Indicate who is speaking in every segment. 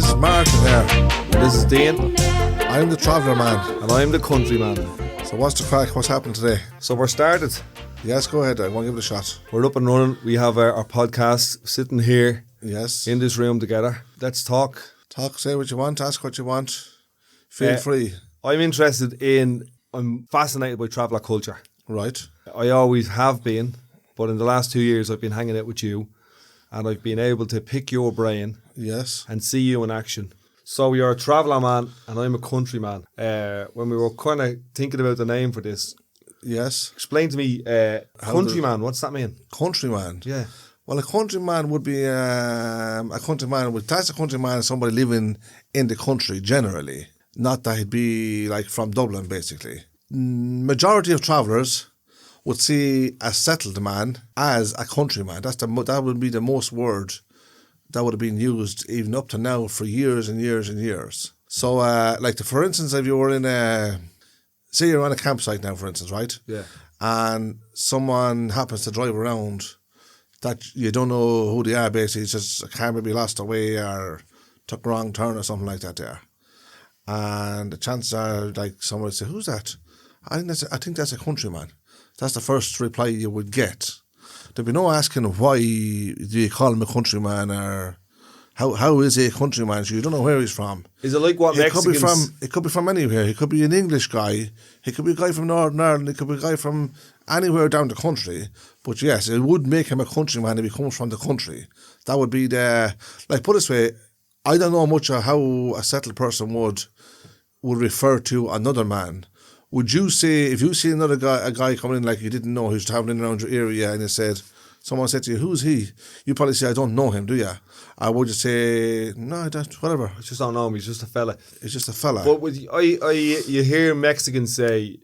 Speaker 1: this is Martin here.
Speaker 2: And this is Dean.
Speaker 1: I'm the traveller man.
Speaker 2: And I'm the countryman.
Speaker 1: So what's the crack? What's happened today?
Speaker 2: So we're started.
Speaker 1: Yes, go ahead. I want to give it a shot.
Speaker 2: We're up and running. We have our podcast sitting here
Speaker 1: Yes.
Speaker 2: in this room together. Let's talk.
Speaker 1: Talk, say what you want, ask what you want. Feel free.
Speaker 2: I'm fascinated by traveller culture.
Speaker 1: Right.
Speaker 2: I always have been, but in the last 2 years I've been hanging out with you and I've been able to pick your brain
Speaker 1: Yes.
Speaker 2: and see you in action. So you're a traveller man and I'm a countryman. When we were kind of thinking about the name for this,
Speaker 1: Yes.
Speaker 2: explain to me, countryman, what's that mean?
Speaker 1: Countryman.
Speaker 2: Yeah.
Speaker 1: Well, a countryman would be that's a countryman, somebody living in the country generally. Not that he'd be like from Dublin, basically. Majority of travellers would see a settled man as a countryman. That would be the most word that would have been used even up to now for years and years and years. So, for instance, if you were say you're on a campsite now, for instance, right?
Speaker 2: Yeah.
Speaker 1: And someone happens to drive around that you don't know who they are, basically. It's just a car maybe lost away or took a wrong turn or something like that there. And the chances are, like, someone would say, who's that? I think that's a countryman. That's the first reply you would get. There'd be no asking why do you call him a countryman or how is he a countryman? So you don't know where he's from.
Speaker 2: Is it like what Mexicans...
Speaker 1: It could be from anywhere. He could be an English guy. He could be a guy from Northern Ireland. He could be a guy from anywhere down the country. But yes, it would make him a countryman if he comes from the country. That would be put it this way, I don't know much of how a settled person would refer to another man. Would you say, if you see a guy coming in like you didn't know, who's travelling around your area and someone said to you, who's he? You probably say, I don't know him, do you? Or would you say, no, whatever.
Speaker 2: I just don't know him, he's just a fella.
Speaker 1: It's just a fella.
Speaker 2: But you hear Mexicans say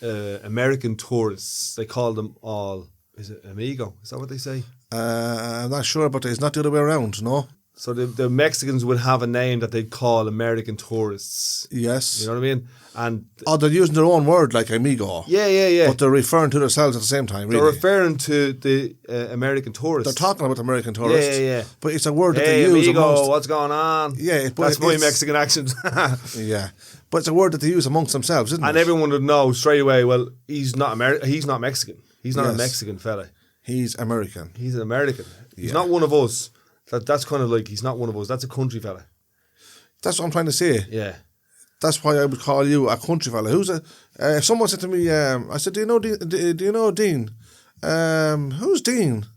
Speaker 2: American tourists, they call them all, is it amigo? Is that what they say?
Speaker 1: I'm not sure, but it's not the other way around, no?
Speaker 2: So the Mexicans would have a name that they'd call American tourists.
Speaker 1: Yes.
Speaker 2: You know what I mean? And
Speaker 1: they're using their own word like amigo.
Speaker 2: Yeah.
Speaker 1: But they're referring to themselves at the same time, really.
Speaker 2: They're referring to the American tourists.
Speaker 1: They're talking about American tourists.
Speaker 2: Yeah.
Speaker 1: But it's a word that
Speaker 2: hey,
Speaker 1: they use
Speaker 2: amigo,
Speaker 1: amongst...
Speaker 2: what's going on?
Speaker 1: Yeah.
Speaker 2: That's my Mexican accent.
Speaker 1: Yeah. But it's a word that they use amongst themselves, isn't it?
Speaker 2: And everyone would know straight away, well, he's not He's not Mexican. He's not
Speaker 1: Yes.
Speaker 2: a Mexican fella.
Speaker 1: He's American.
Speaker 2: He's an American. He's not one of us. That's kind of like, he's not one of us. That's a country fella.
Speaker 1: That's what I'm trying to say.
Speaker 2: Yeah.
Speaker 1: That's why I would call you a country fella. If someone said to me, I said, do you know Dean? Who's Dean?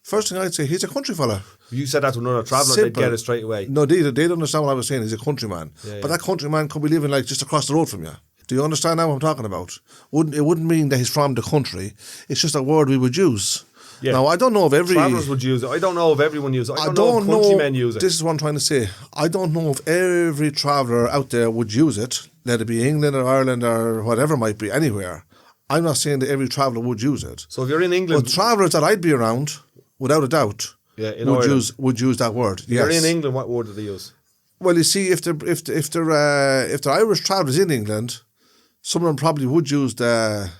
Speaker 1: First thing I'd say, he's a country fella.
Speaker 2: If you said that to another traveller, they'd get it straight away.
Speaker 1: No, they'd understand what I was saying. He's a countryman.
Speaker 2: Yeah,
Speaker 1: but that countryman could be living like just across the road from you. Do you understand now what I'm talking about? It wouldn't mean that he's from the country. It's just a word we would use. Yeah. Now, I don't know if
Speaker 2: travellers would use it. I don't know if everyone uses it. I don't know if countrymen use it.
Speaker 1: This is what I'm trying to say. I don't know if every traveller out there would use it, let it be England or Ireland or whatever it might be, anywhere. I'm not saying that every traveller would use it.
Speaker 2: So if you're in England...
Speaker 1: But travellers that I'd be around, without a doubt, would use that word.
Speaker 2: If you're in England, what word do they use?
Speaker 1: Well, you see, if they're Irish travellers in England, some of them probably would use that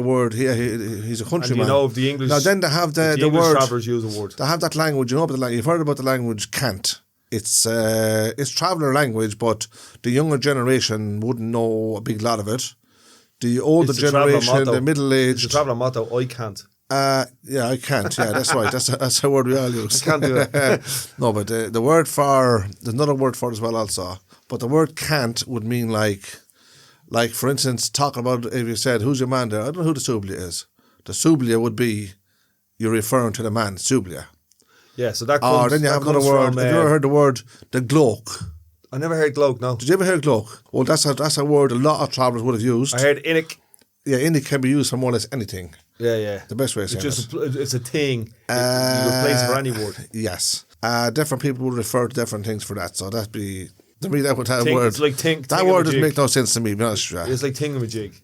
Speaker 1: word here. He's a countryman.
Speaker 2: And you know if the English...
Speaker 1: Now then they have the
Speaker 2: English
Speaker 1: word...
Speaker 2: travellers use a word.
Speaker 1: They have that language, you've heard about the language cant. It's traveller language, but the younger generation wouldn't know a big lot of it. The older generation, the middle-aged...
Speaker 2: It's the traveller motto, I can't.
Speaker 1: Yeah, I can't. Yeah, that's right. That's a word we all use.
Speaker 2: I can't do it.
Speaker 1: No, but the word for... There's another word for it as well also. But the word can't would mean like, for instance, talking about, if you said, who's your man there? I don't know who the Sublia is. The Sublia would be, you're referring to the man, Sublia.
Speaker 2: Yeah, so that comes... Or
Speaker 1: then you have another word. Have you ever heard the word, the gloke?
Speaker 2: I never heard gloke, no.
Speaker 1: Did you ever hear gloke? Well, that's a word a lot of travellers would have used.
Speaker 2: I heard innick.
Speaker 1: Yeah, innick can be used for more or less anything.
Speaker 2: Yeah.
Speaker 1: The best way of saying it.
Speaker 2: It's a thing. You replace it for any word.
Speaker 1: Yes. Different people will refer to different things for that, so that'd be... To me, that word...
Speaker 2: It's like think.
Speaker 1: That word doesn't make no sense to me, to be honest with you.
Speaker 2: It's like thingamajig.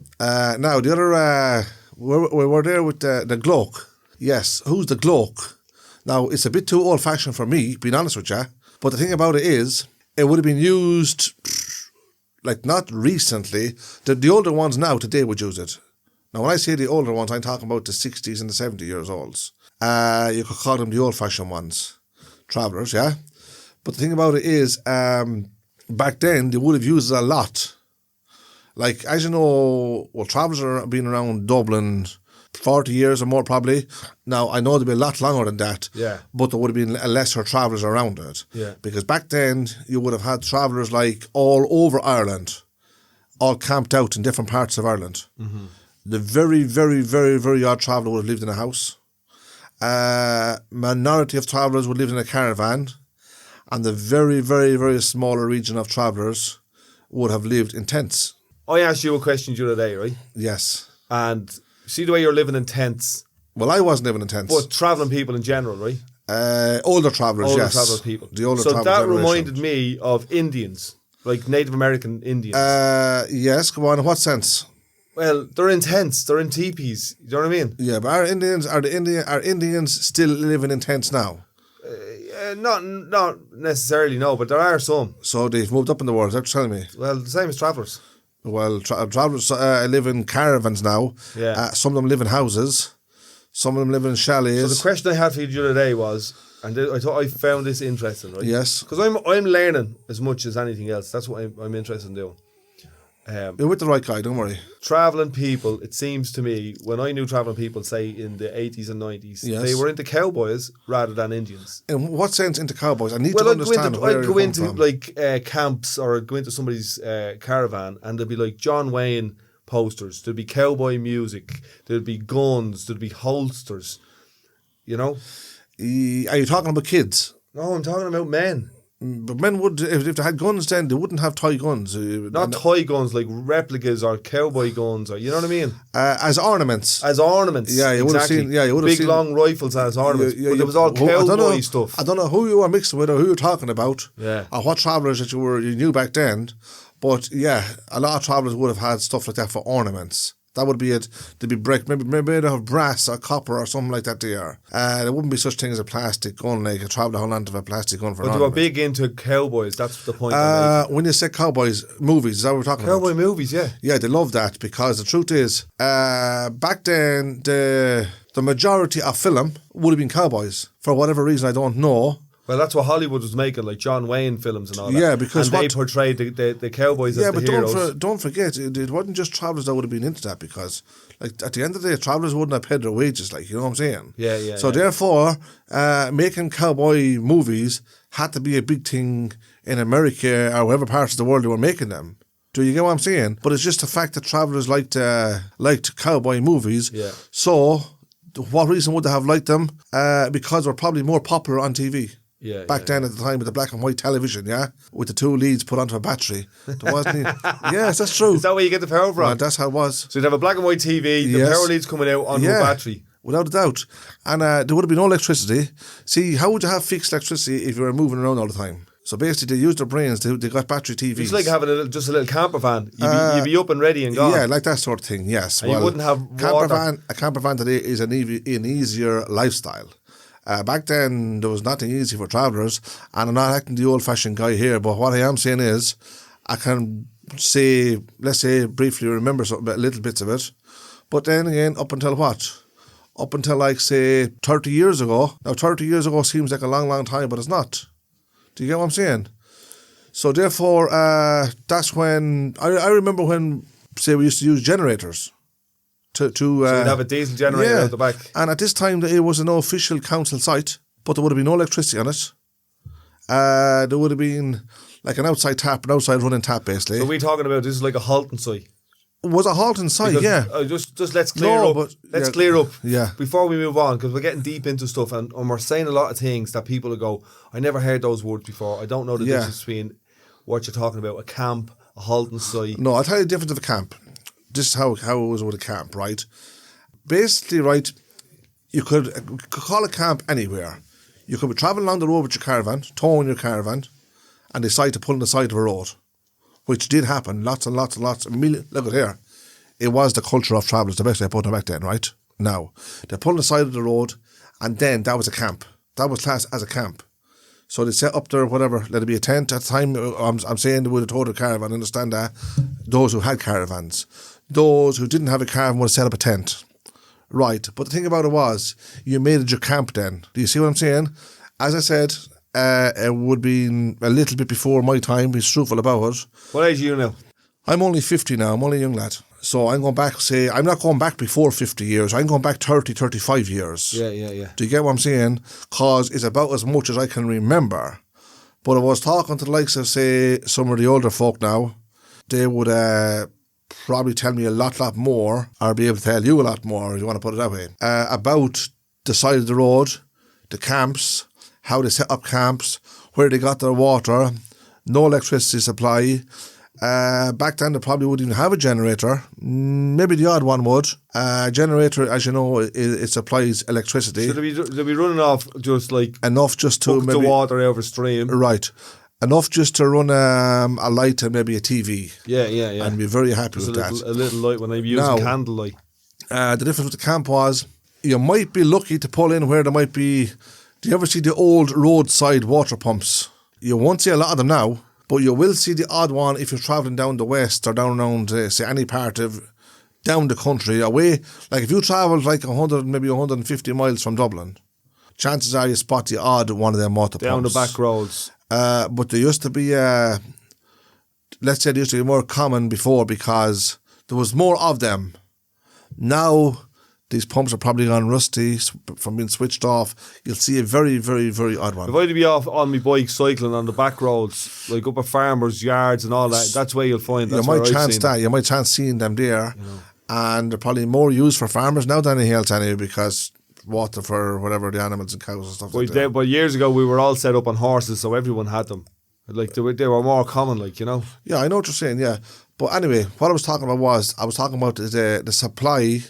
Speaker 1: Now, the other... we were there with the gloke. Yes, who's the gloke? Now, it's a bit too old-fashioned for me, being honest with you, but the thing about it is, it would have been used, like, not recently. The older ones now, today, would use it. Now, when I say the older ones, I'm talking about the 60s and the 70 years olds. You could call them the old-fashioned ones. travellers, yeah. But the thing about it is, back then they would have used it a lot. Like, as you know, well, travellers have been around Dublin 40 years or more probably. Now, I know there'd be a lot longer than that,
Speaker 2: Yeah.
Speaker 1: but there would have been lesser travellers around it.
Speaker 2: Yeah.
Speaker 1: Because back then, you would have had travellers like all over Ireland, all camped out in different parts of Ireland.
Speaker 2: Mm-hmm.
Speaker 1: The very, very, very, very odd traveller would have lived in a house. Minority of travellers would live in a caravan. And the very, very, very smaller region of travellers would have lived in tents.
Speaker 2: I asked you a question the other day, right?
Speaker 1: Yes.
Speaker 2: And see the way you're living in tents,
Speaker 1: Well, I wasn't living in tents.
Speaker 2: but travelling people in general, right?
Speaker 1: Older travellers,
Speaker 2: Older
Speaker 1: yes.
Speaker 2: travelling people.
Speaker 1: The older
Speaker 2: so
Speaker 1: traveller
Speaker 2: that
Speaker 1: generation.
Speaker 2: reminded me of Indians, like Native American Indians.
Speaker 1: Yes, come on, in what sense?
Speaker 2: Well, they're in tents, they're in teepees. You know what I mean?
Speaker 1: Yeah, but are Indians still living in tents now?
Speaker 2: Not necessarily, no, but there are some.
Speaker 1: So they've moved up in the world, is that what you're telling me?
Speaker 2: Well, the same as travellers.
Speaker 1: Well, travellers live in caravans now.
Speaker 2: Yeah.
Speaker 1: Some of them live in houses. Some of them live in chalets.
Speaker 2: So the question I had for you the other day was, and I thought I found this interesting, right?
Speaker 1: Yes.
Speaker 2: Because I'm learning as much as anything else. That's what I'm interested in doing.
Speaker 1: You're with the right guy, don't worry.
Speaker 2: Travelling people, it seems to me, when I knew travelling people, say in the 80s and 90s,
Speaker 1: Yes.
Speaker 2: they were into cowboys rather than Indians.
Speaker 1: In what sense into cowboys? I need
Speaker 2: Well,
Speaker 1: to
Speaker 2: I'd
Speaker 1: understand where
Speaker 2: go
Speaker 1: you're
Speaker 2: into
Speaker 1: coming from.
Speaker 2: like camps or go into somebody's caravan and there'd be like John Wayne posters, there'd be cowboy music, there'd be guns, there'd be holsters, you know?
Speaker 1: Are you talking about kids?
Speaker 2: No, I'm talking about men.
Speaker 1: But men would, if they had guns then, they wouldn't have toy guns.
Speaker 2: Not toy guns, like replicas or cowboy guns, or you know what I mean?
Speaker 1: As ornaments.
Speaker 2: As ornaments.
Speaker 1: Yeah, you would have
Speaker 2: exactly.
Speaker 1: seen. Yeah, you would have
Speaker 2: big
Speaker 1: seen
Speaker 2: long rifles as ornaments.
Speaker 1: Yeah,
Speaker 2: but it was all
Speaker 1: I don't know-
Speaker 2: cowboy stuff.
Speaker 1: I don't know who you were mixing with or who you're talking about.
Speaker 2: Yeah.
Speaker 1: Or what travellers that you knew back then. But yeah, a lot of travellers would have had stuff like that for ornaments. That would be it. They'd be maybe they'd have brass or copper or something like that there. There wouldn't be such thing as a plastic gun, like a traveller holding onto a plastic gun for an
Speaker 2: But they were
Speaker 1: ornament.
Speaker 2: big into cowboys. That's the point. I'm making.
Speaker 1: When you say cowboys, movies, is that what we're talking about?
Speaker 2: Cowboy movies, yeah.
Speaker 1: Yeah, they love that because the truth is, back then, the majority of film would have been cowboys. For whatever reason, I don't know.
Speaker 2: Well, that's what Hollywood was making, like John Wayne films and all that.
Speaker 1: Yeah, because
Speaker 2: and they
Speaker 1: what-
Speaker 2: portrayed the cowboys
Speaker 1: Yeah,
Speaker 2: as the
Speaker 1: but
Speaker 2: heroes.
Speaker 1: don't forget, it wasn't just travellers that would have been into that because, like, at the end of the day, travellers wouldn't have paid their wages, like, you know what I'm saying?
Speaker 2: Yeah, yeah,
Speaker 1: So
Speaker 2: yeah.
Speaker 1: therefore, making cowboy movies had to be a big thing in America or whatever parts of the world they were making them. Do you get what I'm saying? But it's just the fact that travellers liked cowboy movies.
Speaker 2: Yeah.
Speaker 1: So, what reason would they have liked them? Because they were probably more popular on TV.
Speaker 2: Yeah,
Speaker 1: Back then at the time with the black and white television, yeah? With the two leads put onto a battery. There wasn't Yes, that's true.
Speaker 2: Is that where you get the power from?
Speaker 1: That's how it was.
Speaker 2: So you'd have a black and white TV, the
Speaker 1: Yes.
Speaker 2: power leads coming out onto a battery.
Speaker 1: Without a doubt. And there would have been no electricity. See, how would you have fixed electricity if you were moving around all the time? So basically, they used their brains. They got battery TVs.
Speaker 2: It's like having just a little camper van. You'd be up and ready and gone.
Speaker 1: Yeah, like that sort of thing, yes.
Speaker 2: And you wouldn't have water.
Speaker 1: A camper van today is an easier lifestyle. Back then, there was nothing easy for travellers, and I'm not acting the old-fashioned guy here, but what I am saying is, I can say, let's say, briefly remember little bits of it, but then again, up until what? Up until, like, say, 30 years ago. Now, 30 years ago seems like a long, long time, but it's not. Do you get what I'm saying? So, therefore, that's when, I remember when, say, we used to use generators. So
Speaker 2: you'd have a diesel generator out the back.
Speaker 1: And at this time, it was an official council site, but there would have been no electricity on it. There would have been like an outside tap, an outside running tap, basically.
Speaker 2: So we're talking about this is like a halting site.
Speaker 1: It was a halting site,
Speaker 2: Because,
Speaker 1: yeah.
Speaker 2: just let's clear
Speaker 1: No,
Speaker 2: up.
Speaker 1: but-
Speaker 2: Let's
Speaker 1: yeah,
Speaker 2: clear up.
Speaker 1: yeah.
Speaker 2: Before we move on, because we're getting deep into stuff and we're saying a lot of things that people will go, I never heard those words before. I don't know the
Speaker 1: Yeah.
Speaker 2: difference between what you're talking about, a camp, a halting site.
Speaker 1: No, I'll tell you the difference of a camp. This is how it was with a camp, right? Basically, right, you could call a camp anywhere. You could be travelling along the road with your caravan, towing your caravan, and decide to pull on the side of a road, which did happen. Lots and lots and lots. Look at here. It was the culture of travellers, the best way I put it back then, right? Now, they pull on the side of the road, and then that was a camp. That was classed as a camp. So they set up their whatever, let it be a tent at the time. I'm saying they would have towed a caravan, understand that. Those who had caravans. Those who didn't have a caravan would have set up a tent. Right, but the thing about it was, you made it your camp then. Do you see what I'm saying? As I said, it would be a little bit before my time, be truthful about it.
Speaker 2: What age are you now?
Speaker 1: I'm only 50 now, I'm only a young lad. So I'm going back, say, I'm not going back before 50 years, I'm going back 30, 35 years.
Speaker 2: Yeah.
Speaker 1: Do you get what I'm saying? Because it's about as much as I can remember. But I was talking to the likes of, say, some of the older folk now, they would probably tell me a lot more, or be able to tell you a lot more, if you want to put it that way, about the side of the road, the camps, how they set up camps, where they got their water, no electricity supply. Back then they probably wouldn't even have a generator. Maybe the odd one would. A generator, as you know, it supplies electricity.
Speaker 2: So they'll be running off just like
Speaker 1: enough just to
Speaker 2: buckets of water over stream.
Speaker 1: Right. Enough just to run a light and maybe a TV.
Speaker 2: Yeah.
Speaker 1: And be very happy with that.
Speaker 2: A little light when they be using candlelight.
Speaker 1: The difference with the camp was you might be lucky to pull in where there might be. Do you ever see the old roadside water pumps? You won't see a lot of them now, but you will see the odd one if you're travelling down the west or down around, say, any part of down the country away. Like if you travel like 100, maybe 150 miles from Dublin, chances are you spot the odd one of them water
Speaker 2: down
Speaker 1: pumps.
Speaker 2: Down the back roads.
Speaker 1: But there used to be, let's say, there used to be more common before because there was more of them. Now, these pumps are probably gone rusty from being switched off. You'll see a very, very, very odd one.
Speaker 2: If I'd be off on my bike cycling on the back roads, like up at farmers' yards and all that, that's where you'll find. That's
Speaker 1: you might chance seeing them there, and they're probably more used for farmers now than anything else anyway, because water for whatever the animals and cows and stuff like that.
Speaker 2: But years ago we were all set up on horses, so everyone had them. Like they were more common, like, you know.
Speaker 1: Yeah, I know what you're saying. Yeah, but anyway, what I was talking about the supply.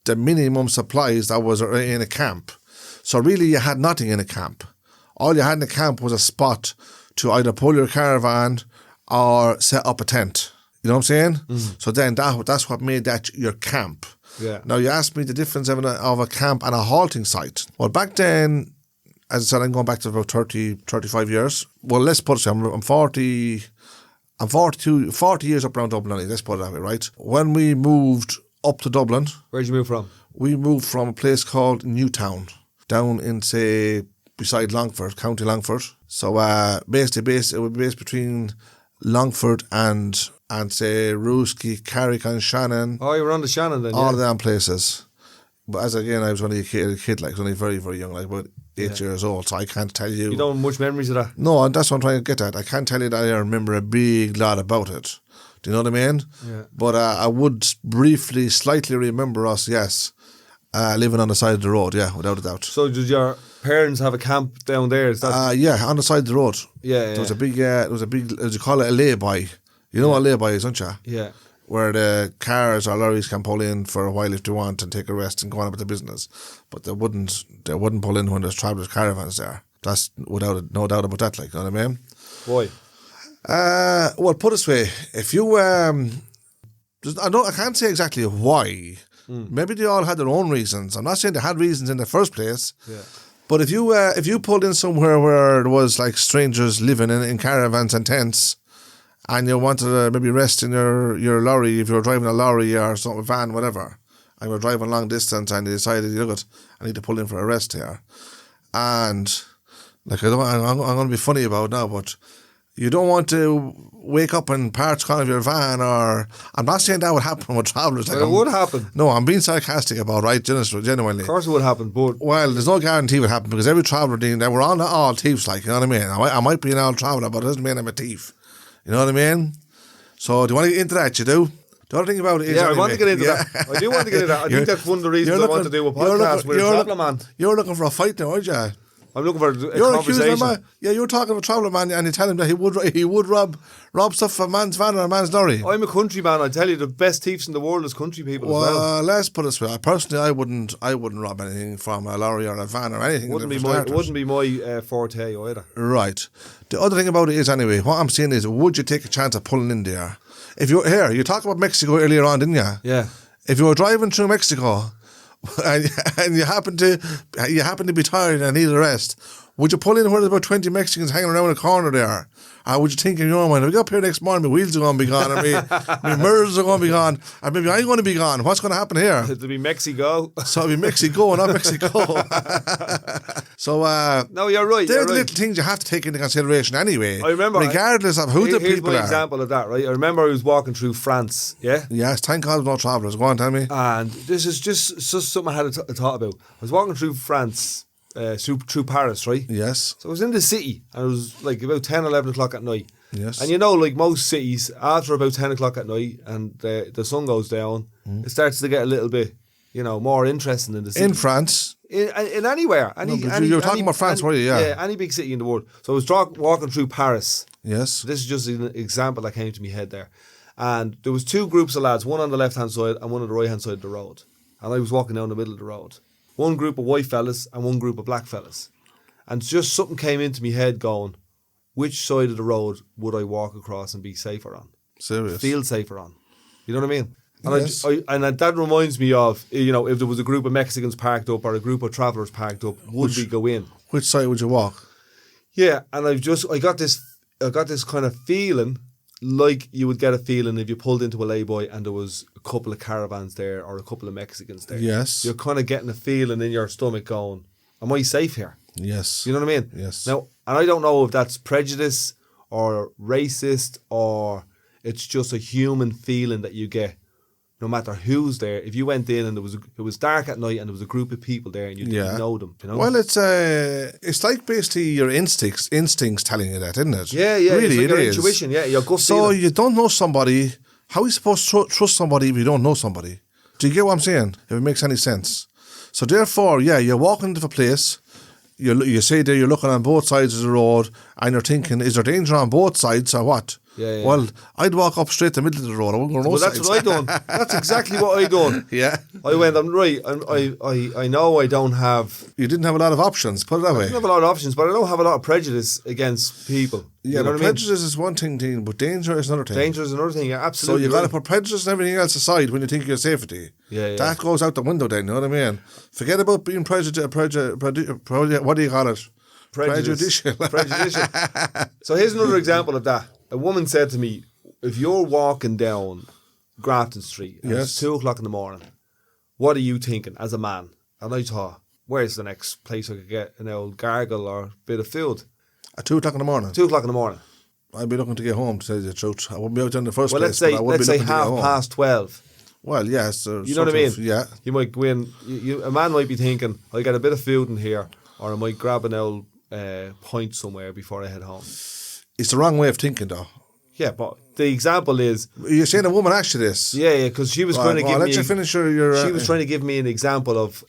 Speaker 1: The minimum supplies that was in a camp. So really you had nothing in a camp. All you had in a camp was a spot to either pull your caravan or set up a tent. You know what I'm saying? Mm-hmm. So then that's what made that your camp.
Speaker 2: Yeah.
Speaker 1: Now you asked me the difference of a camp and a halting site. Well, back then, as I said, I'm going back to about 30, 35 years. Well, let's put it so, I'm 40 years up around Dublin, let's put it that way, right? When we moved up to Dublin.
Speaker 2: Where'd you move from?
Speaker 1: We moved from a place called Newtown, down in, say, beside Longford, County Longford. So basically it would be based between Longford and say Rooskey, Carrick and Shannon.
Speaker 2: Oh, you were on the Shannon then,
Speaker 1: all of them places. But as again, I was only a kid, like, I was only very, very young, like about 8 years old, so I can't tell you.
Speaker 2: You don't have much memories of that?
Speaker 1: No, and that's what I'm trying to get at. I can't tell you that I remember a big lot about it. Do you know what I mean?
Speaker 2: Yeah.
Speaker 1: But I would briefly, slightly remember us, yes, living on the side of the road, yeah, without a doubt.
Speaker 2: So did your parents have a camp down there? Is that?
Speaker 1: Yeah, on the side of the road.
Speaker 2: Yeah.
Speaker 1: There was a big, as you call it, a lay-by. You know what a lay-by is, don't you?
Speaker 2: Yeah.
Speaker 1: Where the cars or lorries can pull in for a while if they want and take a rest and go on about their business. But they wouldn't pull in when there's travellers' caravans there. That's no doubt about that, like, you know what I mean?
Speaker 2: Why?
Speaker 1: Well, put it this way, if you, I can't say exactly why. Maybe they all had their own reasons. I'm not saying they had reasons in the first place.
Speaker 2: Yeah.
Speaker 1: But if you pulled in somewhere where there was like strangers living in caravans and tents, and you wanted to maybe rest in your lorry, if you were driving a lorry or something, van, whatever, and you were driving long distance and you decided, I need to pull in for a rest here. And like, I'm going to be funny about it now, but you don't want to wake up in parts of your van, or I'm not saying that would happen with travellers. Like,
Speaker 2: it would happen.
Speaker 1: No, I'm being sarcastic about, right? Genuinely.
Speaker 2: Of course it would happen, but...
Speaker 1: Well, there's no guarantee it would happen, because every traveller, we're all not all thieves, like, you know what I mean? I might be an old traveller, but it doesn't mean I'm a thief. You know what I mean? So do you want to get into that? You do? The other thing about it is...
Speaker 2: Yeah, I want to get into that. I do want to get into that. I think that's one of the reasons I want to do a podcast with a traveller man.
Speaker 1: You're looking for a fight now, aren't you?
Speaker 2: I'm looking for a conversation.
Speaker 1: You're talking to a traveller man and you tell him that he would rob stuff from a man's van or a man's lorry.
Speaker 2: I'm a countryman. I tell you, the best thieves in the world is country people as well.
Speaker 1: Well, let's put it this way. Personally, I wouldn't rob anything from a lorry or a van or anything.
Speaker 2: It wouldn't be my forte either.
Speaker 1: Right. The other thing about it is, anyway, what I'm saying is, would you take a chance of pulling in there? If you're here, you talked about Mexico earlier on, didn't you?
Speaker 2: Yeah.
Speaker 1: If you were driving through Mexico and you happen to be tired and need a rest, Would you pull in where there's about 20 Mexicans hanging around a corner there? Or would you think in your mind, if we got up here next morning, my wheels are going to be gone, and my mirrors are going to be gone, and maybe I'm going to be gone. What's going to happen here?
Speaker 2: It'll be Mexico.
Speaker 1: So it'll be Mexico, not Mexico. So,
Speaker 2: no, you're right.
Speaker 1: They're the little things you have to take into consideration anyway.
Speaker 2: I remember,
Speaker 1: regardless of who the
Speaker 2: here's
Speaker 1: people
Speaker 2: my
Speaker 1: are.
Speaker 2: example of that, right? I remember I was walking through France, yeah?
Speaker 1: Yes, thank God no travellers. Go on, tell me.
Speaker 2: And this is just something I had a thought about. I was walking through France, through Paris, right?
Speaker 1: Yes.
Speaker 2: So I was in the city, and it was like about 10, 11 o'clock at night.
Speaker 1: Yes.
Speaker 2: And you know, like most cities, after about 10 o'clock at night and the sun goes down, it starts to get a little bit, more interesting in the city.
Speaker 1: In France?
Speaker 2: In anywhere.
Speaker 1: You were talking about France, were you? Yeah.
Speaker 2: Yeah, any big city in the world. So I was walking through Paris.
Speaker 1: Yes.
Speaker 2: This is just an example that came to my head there. And there was two groups of lads, one on the left-hand side and one on the right-hand side of the road. And I was walking down the middle of the road. One group of white fellas and one group of black fellas. And just something came into my head going, which side of the road would I walk across and be safer on?
Speaker 1: Serious?
Speaker 2: Feel safer on. You know what I mean? And
Speaker 1: Yes.
Speaker 2: that reminds me of, if there was a group of Mexicans parked up or a group of travellers parked up, would we go in?
Speaker 1: Which side would you walk?
Speaker 2: Yeah, and I got this kind of feeling, like you would get a feeling if you pulled into a lay-by and there was a couple of caravans there or a couple of Mexicans there.
Speaker 1: Yes.
Speaker 2: You're kind of getting a feeling in your stomach going, am I safe here?
Speaker 1: Yes.
Speaker 2: You know what I mean?
Speaker 1: Yes.
Speaker 2: Now, and I don't know if that's prejudice or racist or it's just a human feeling that you get no matter who's there. If you went in and it was dark at night and there was a group of people there and you didn't know them,
Speaker 1: Well, it's like basically your instincts telling you that, isn't it?
Speaker 2: Yeah,
Speaker 1: really,
Speaker 2: it's like
Speaker 1: it
Speaker 2: your
Speaker 1: is.
Speaker 2: intuition, your gut
Speaker 1: So
Speaker 2: feeling.
Speaker 1: you don't know somebody. How are you supposed to trust somebody if you don't know somebody? Do you get what I'm saying? If it makes any sense. So therefore, you're walking into a place. You say there you're looking on both sides of the road and you're thinking, is there danger on both sides or what?
Speaker 2: Yeah.
Speaker 1: Well, I'd walk up straight the middle of the road. I wouldn't go on
Speaker 2: Well,
Speaker 1: both
Speaker 2: that's
Speaker 1: sides.
Speaker 2: what I done. That's exactly what I done.
Speaker 1: Yeah.
Speaker 2: I went, I'm right. I know I don't have.
Speaker 1: You didn't have a lot of options, put it that
Speaker 2: I
Speaker 1: way.
Speaker 2: don't have a lot of options, but I don't have a lot of prejudice against people.
Speaker 1: Yeah,
Speaker 2: you know
Speaker 1: but
Speaker 2: what I mean?
Speaker 1: prejudice is one thing, Dean, but danger is another thing.
Speaker 2: Danger is another thing. Yeah,
Speaker 1: So
Speaker 2: absolutely.
Speaker 1: you got to
Speaker 2: right.
Speaker 1: put prejudice and everything else aside when you think of your safety.
Speaker 2: Yeah.
Speaker 1: That goes out the window then, you know what I mean? Forget about being what do you call it? Prejudicial.
Speaker 2: Prejudicial. So here's another example of that. A woman said to me, if you're walking down Grafton Street and it's 2 o'clock in the morning, what are you thinking as a man? And I thought, where's the next place I could get an old gargle or a bit of food?
Speaker 1: At 2 o'clock in the morning?
Speaker 2: 2 o'clock in the morning.
Speaker 1: I'd be looking to get home, to tell you the truth. I wouldn't be out there in the first
Speaker 2: Well,
Speaker 1: place.
Speaker 2: let's say half past 12.
Speaker 1: Well, yes.
Speaker 2: You know what I mean?
Speaker 1: Yeah.
Speaker 2: You might go in, a man might be thinking, I'll get a bit of food in here, or I might grab an old pint somewhere before I head home.
Speaker 1: It's the wrong way of thinking, though.
Speaker 2: Yeah, but the example is...
Speaker 1: You're saying a woman asked you this?
Speaker 2: Yeah, because she was trying to give me...
Speaker 1: Let you finish your...
Speaker 2: she was trying to give me an example of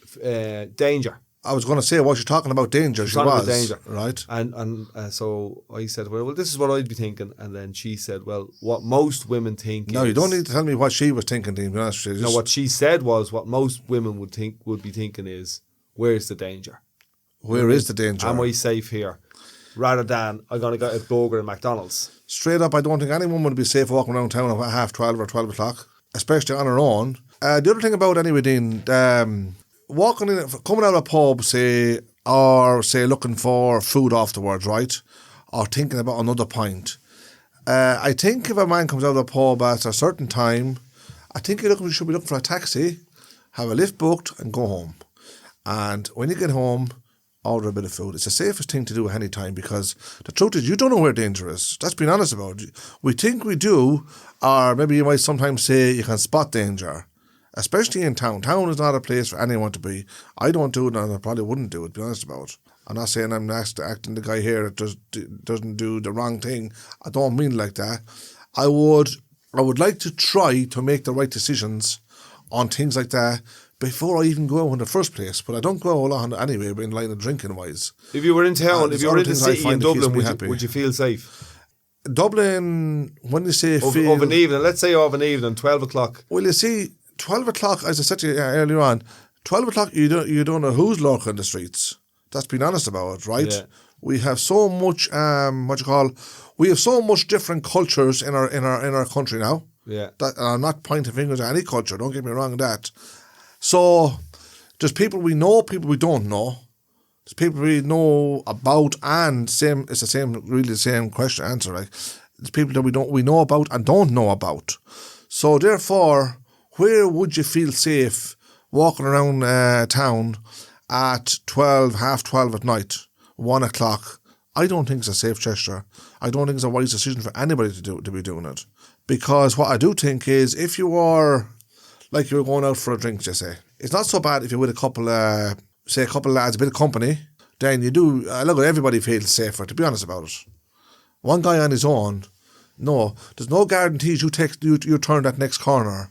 Speaker 2: danger.
Speaker 1: I was going to say, was she talking about danger? She was.
Speaker 2: Danger.
Speaker 1: Right.
Speaker 2: And so I said, well, this is what I'd be thinking. And then she said, well, what most women think
Speaker 1: No, you don't need to tell me what she was thinking, Dean, to be honest with you.
Speaker 2: No, what she said was what most women would be thinking is, where's the danger?
Speaker 1: Where is the danger?
Speaker 2: Am I safe here? Rather than, I'm going to get a burger at McDonald's.
Speaker 1: Straight up, I don't think anyone would be safe walking around town at half 12 or 12 o'clock, especially on her own. The other thing about anyway, Dean, walking in, coming out of a pub, say looking for food afterwards, right? Or thinking about another pint. I think if a man comes out of a pub at a certain time, I think you should be looking for a taxi, have a lift booked and go home. And when you get home, order a bit of food. It's the safest thing to do at any time because the truth is you don't know where danger is. That's being honest about it. We think we do, or maybe you might sometimes say you can spot danger, especially in town. Town is not a place for anyone to be. I don't do it and I probably wouldn't do it, to be honest about it. I'm not saying I'm acting the guy here that doesn't do the wrong thing. I don't mean like that. I would like to try to make the right decisions on things like that before I even go out in the first place. But I don't go out a lot anyway, in line of drinking wise.
Speaker 2: If you were in town, if you were in the city in Dublin, would you feel safe?
Speaker 1: Dublin, when you say
Speaker 2: of an evening, let's say of an evening, 12 o'clock.
Speaker 1: Well, you see, 12 o'clock, as I said to you earlier on, 12 o'clock, you don't know who's lurking in the streets. That's being honest about it, right?
Speaker 2: Yeah.
Speaker 1: We have so much, we have so much different cultures in our country now.
Speaker 2: Yeah.
Speaker 1: That, and I'm not pointing fingers at any culture, don't get me wrong in that. So, there's people we know, people we don't know. There's people we know about, and same. It's really the same question answer. Like, there's people that we know about and don't know about. So therefore, where would you feel safe walking around town at 12, half 12 at night, 1 o'clock? I don't think it's a safe gesture. I don't think it's a wise decision for anybody to be doing it. Because what I do think is, if you are, like you're going out for a drink, just say, it's not so bad if you're with a couple lads, a bit of company, then you do, look, everybody feels safer, to be honest about it. One guy on his own, no, there's no guarantees you turn that next corner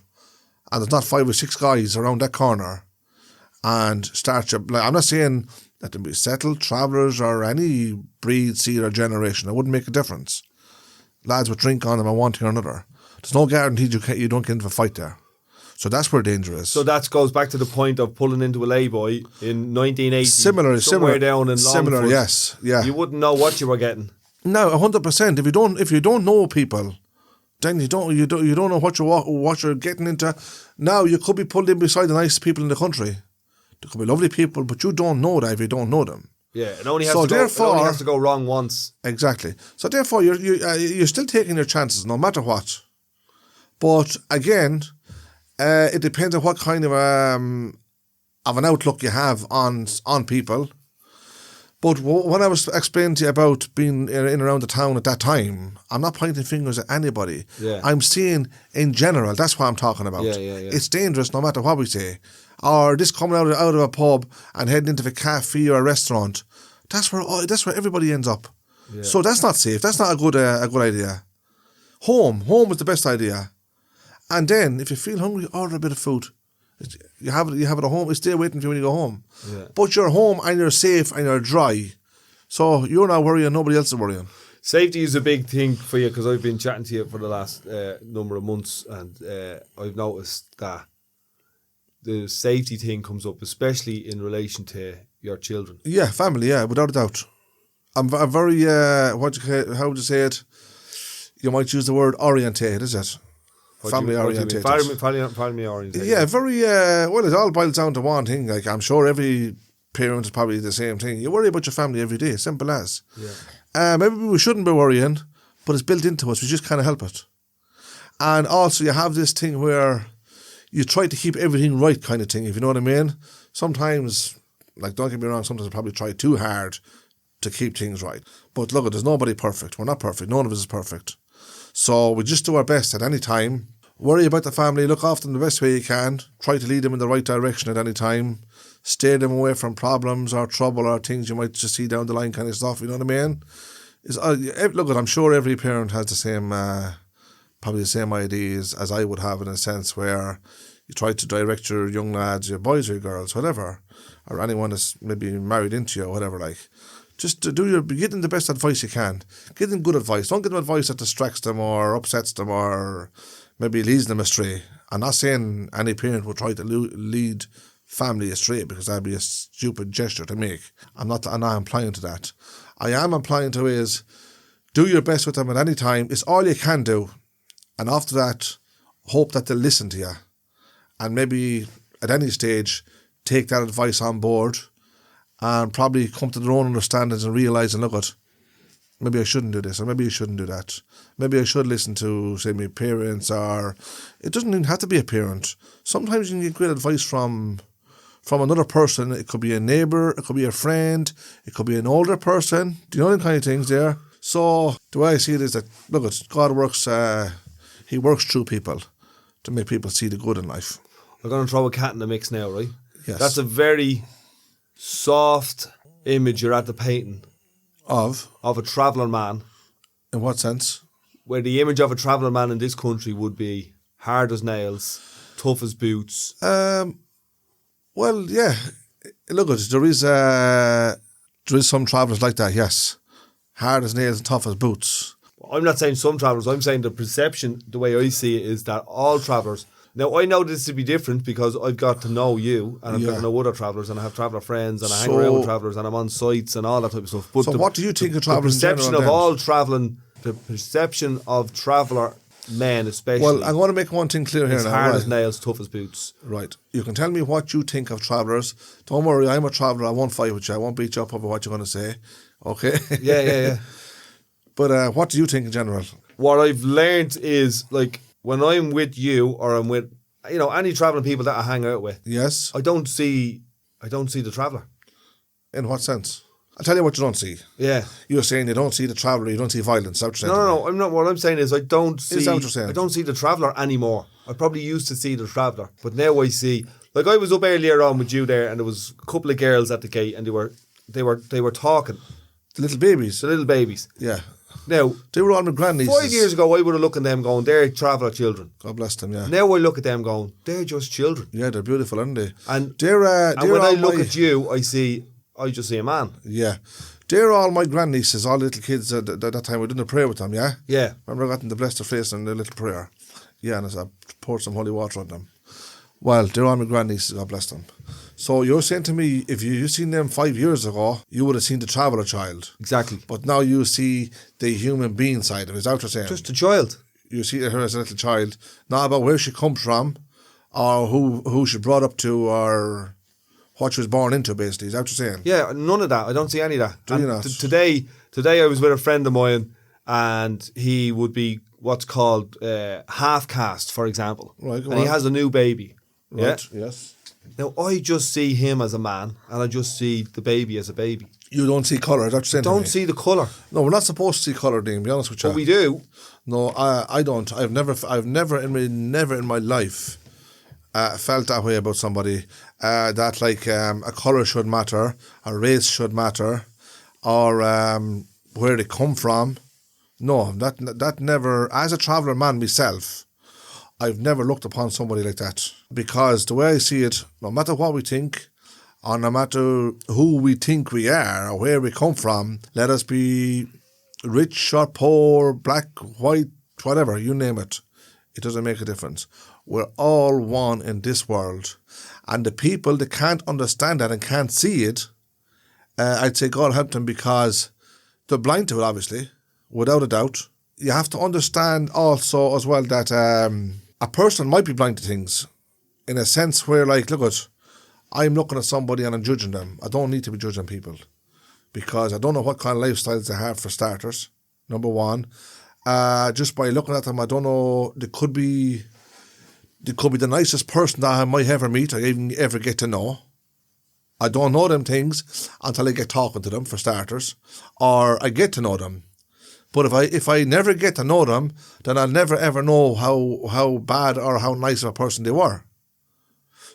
Speaker 1: and there's not 5 or 6 guys around that corner and start your, like, I'm not saying that there be settled travellers or any breed, seed or generation. It wouldn't make a difference. Lads would drink on them and one thing or another. There's no guarantee you don't get into a fight there. So that's where danger is.
Speaker 2: So that goes back to the point of pulling into a lay-boy in 1980.
Speaker 1: Similar
Speaker 2: down in Longford.
Speaker 1: Similar, yes, yeah.
Speaker 2: You wouldn't know what you were getting.
Speaker 1: No, 100%. If you don't know people, then you don't know what you're getting into. Now you could be pulled in beside the nicest people in the country. There could be lovely people, but you don't know that if you don't know them.
Speaker 2: Yeah, it only has to go wrong once.
Speaker 1: Exactly. So therefore, you're still taking your chances, no matter what. But again, it depends on what kind of an outlook you have on people. But when I was explaining to you about being in and around the town at that time, I'm not pointing fingers at anybody.
Speaker 2: Yeah.
Speaker 1: I'm saying in general, that's what I'm talking about.
Speaker 2: Yeah.
Speaker 1: It's dangerous no matter what we say. Or this coming out of a pub and heading into a cafe or a restaurant. That's where everybody ends up. Yeah. So that's not safe. That's not a good idea. Home is the best idea. And then if you feel hungry, order a bit of food. You have it at home. It's there waiting for you when you go home.
Speaker 2: Yeah.
Speaker 1: But you're home and you're safe and you're dry. So you're not worrying, nobody else is worrying.
Speaker 2: Safety is a big thing for you, because I've been chatting to you for the last number of months, and I've noticed that the safety thing comes up, especially in relation to your children.
Speaker 1: Yeah, family, yeah, without a doubt. I'm very, how would you say it? You might use the word orientated, is it? Family orientated.
Speaker 2: Family orientated.
Speaker 1: Yeah, very, well, it all boils down to one thing. Like, I'm sure every parent is probably the same thing. You worry about your family every day, simple as.
Speaker 2: Yeah.
Speaker 1: Maybe we shouldn't be worrying, but it's built into us. We just can't help it. And also, you have this thing where you try to keep everything right kind of thing, if you know what I mean. Sometimes, like, don't get me wrong, sometimes I probably try too hard to keep things right. But look, there's nobody perfect. We're not perfect. None of us is perfect. So we just do our best at any time. Worry about the family. Look after them the best way you can. Try to lead them in the right direction at any time. Steer them away from problems or trouble or things you might just see down the line kind of stuff. You know what I mean? Look, I'm sure every parent has the same, probably the same ideas as I would have, in a sense where you try to direct your young lads, your boys or your girls, whatever, or anyone that's maybe married into you or whatever, like. Just to give them the best advice you can. Give them good advice. Don't give them advice that distracts them or upsets them or maybe leads them astray. I'm not saying any parent would try to lead family astray, because that'd be a stupid gesture to make. I'm not implying to that. I am implying to is do your best with them at any time. It's all you can do. And after that, hope that they'll listen to you. And maybe at any stage, take that advice on board and probably come to their own understandings and realise, and look at, maybe I shouldn't do this, or maybe I shouldn't do that. Maybe I should listen to, say, my parents, or it doesn't even have to be a parent. Sometimes you can get great advice from another person. It could be a neighbour, it could be a friend, it could be an older person. Do you know them kind of things there? So the way I see it is that, look at, God works, he works through people to make people see the good in life.
Speaker 2: We're going to throw a cat in the mix now, right?
Speaker 1: Yes.
Speaker 2: That's a very soft image you're at the painting
Speaker 1: of
Speaker 2: a travelling man.
Speaker 1: In what sense?
Speaker 2: Where the image of a travelling man in this country would be hard as nails, tough as boots.
Speaker 1: Well, yeah. Look, there is some travellers like that. Yes, hard as nails and tough as boots.
Speaker 2: I'm not saying some travellers. I'm saying the perception, the way I see it, is that all travellers. Now, I know this to be different because I've got to know you, and I've got to know other travellers, and I have traveller friends, and I hang around with travellers, and I'm on sites and all that type of stuff. But
Speaker 1: so what do you think of travellers
Speaker 2: the perception
Speaker 1: in general,
Speaker 2: of all travelling, the perception of traveller men especially.
Speaker 1: Well, I'm going to make one thing clear here
Speaker 2: it's
Speaker 1: now.
Speaker 2: hard
Speaker 1: Right.
Speaker 2: as nails, tough as boots.
Speaker 1: Right. You can tell me what you think of travellers. Don't worry, I'm a traveller. I won't fight with you. I won't beat you up over what you're going to say. Okay?
Speaker 2: Yeah.
Speaker 1: But what do you think in general?
Speaker 2: What I've learned is, like, when I'm with you or I'm with, any travelling people that I hang out with,
Speaker 1: Yes?
Speaker 2: I don't see the traveller.
Speaker 1: In what sense? I'll tell you what you don't see.
Speaker 2: Yeah.
Speaker 1: You're saying you don't see the traveller, you don't see violence. Is that what you're saying?
Speaker 2: No. I'm not. What I'm saying is I don't see.
Speaker 1: Is that what you're saying?
Speaker 2: I don't see the traveller anymore. I probably used to see the traveller, but now I see. Like, I was up earlier on with you there, and there was a couple of girls at the gate, and they were talking.
Speaker 1: The little babies.
Speaker 2: The little babies.
Speaker 1: Yeah.
Speaker 2: Now,
Speaker 1: They were all my grandnieces.
Speaker 2: 5 years ago, I would have looked at them going, they're traveller children.
Speaker 1: God bless them, yeah.
Speaker 2: Now I look at them going, they're just children.
Speaker 1: Yeah, they're beautiful, aren't they?
Speaker 2: And
Speaker 1: they're
Speaker 2: when I
Speaker 1: all
Speaker 2: look
Speaker 1: my-
Speaker 2: at you, I just see a man.
Speaker 1: Yeah. They're all my grandnieces, all little kids at that time. We didn't pray with them, yeah?
Speaker 2: Yeah.
Speaker 1: Remember I got them to bless their face in their little prayer? Yeah, and I poured some holy water on them. Well, they're all my grandnieces, God bless them. So you're saying to me, if you seen them 5 years ago, you would have seen the traveller child.
Speaker 2: Exactly.
Speaker 1: But now you see the human being side of it. Is that what you're saying?
Speaker 2: Just a child.
Speaker 1: You see her as a little child, not about where she comes from, or who she brought up to, or what she was born into, basically. Is that what you're saying?
Speaker 2: Yeah, none of that. I don't see any of that.
Speaker 1: Do you not?
Speaker 2: Today I was with a friend of mine, and he would be what's called half caste, for example.
Speaker 1: Right, go
Speaker 2: and he
Speaker 1: on.
Speaker 2: has a new baby.
Speaker 1: Right,
Speaker 2: Yeah.
Speaker 1: yes.
Speaker 2: Now, I just see him as a man, and I just see the baby as a baby.
Speaker 1: You don't see colour, is that what you're saying to
Speaker 2: Don't
Speaker 1: me?
Speaker 2: see the colour.
Speaker 1: No, we're not supposed to see colour, Dean, be honest with you.
Speaker 2: But we do.
Speaker 1: No, I don't. I've never in my life felt that way about somebody. That like a colour should matter, a race should matter, or where they come from. No, that never. As a traveller man myself, I've never looked upon somebody like that, because the way I see it, no matter what we think, or no matter who we think we are or where we come from, let us be rich or poor, black, white, whatever, you name it. It doesn't make a difference. We're all one in this world. And the people that can't understand that and can't see it, I'd say God help them, because they're blind to it, obviously, without a doubt. You have to understand also as well that a person might be blind to things in a sense where, like, look at, I'm looking at somebody and I'm judging them. I don't need to be judging people, because I don't know what kind of lifestyles they have, for starters, number one. Just by looking at them, I don't know, they could be the nicest person that I might ever meet or even ever get to know. I don't know them things until I get talking to them, for starters, or I get to know them. But if I never get to know them, then I'll never ever know how bad or how nice of a person they were.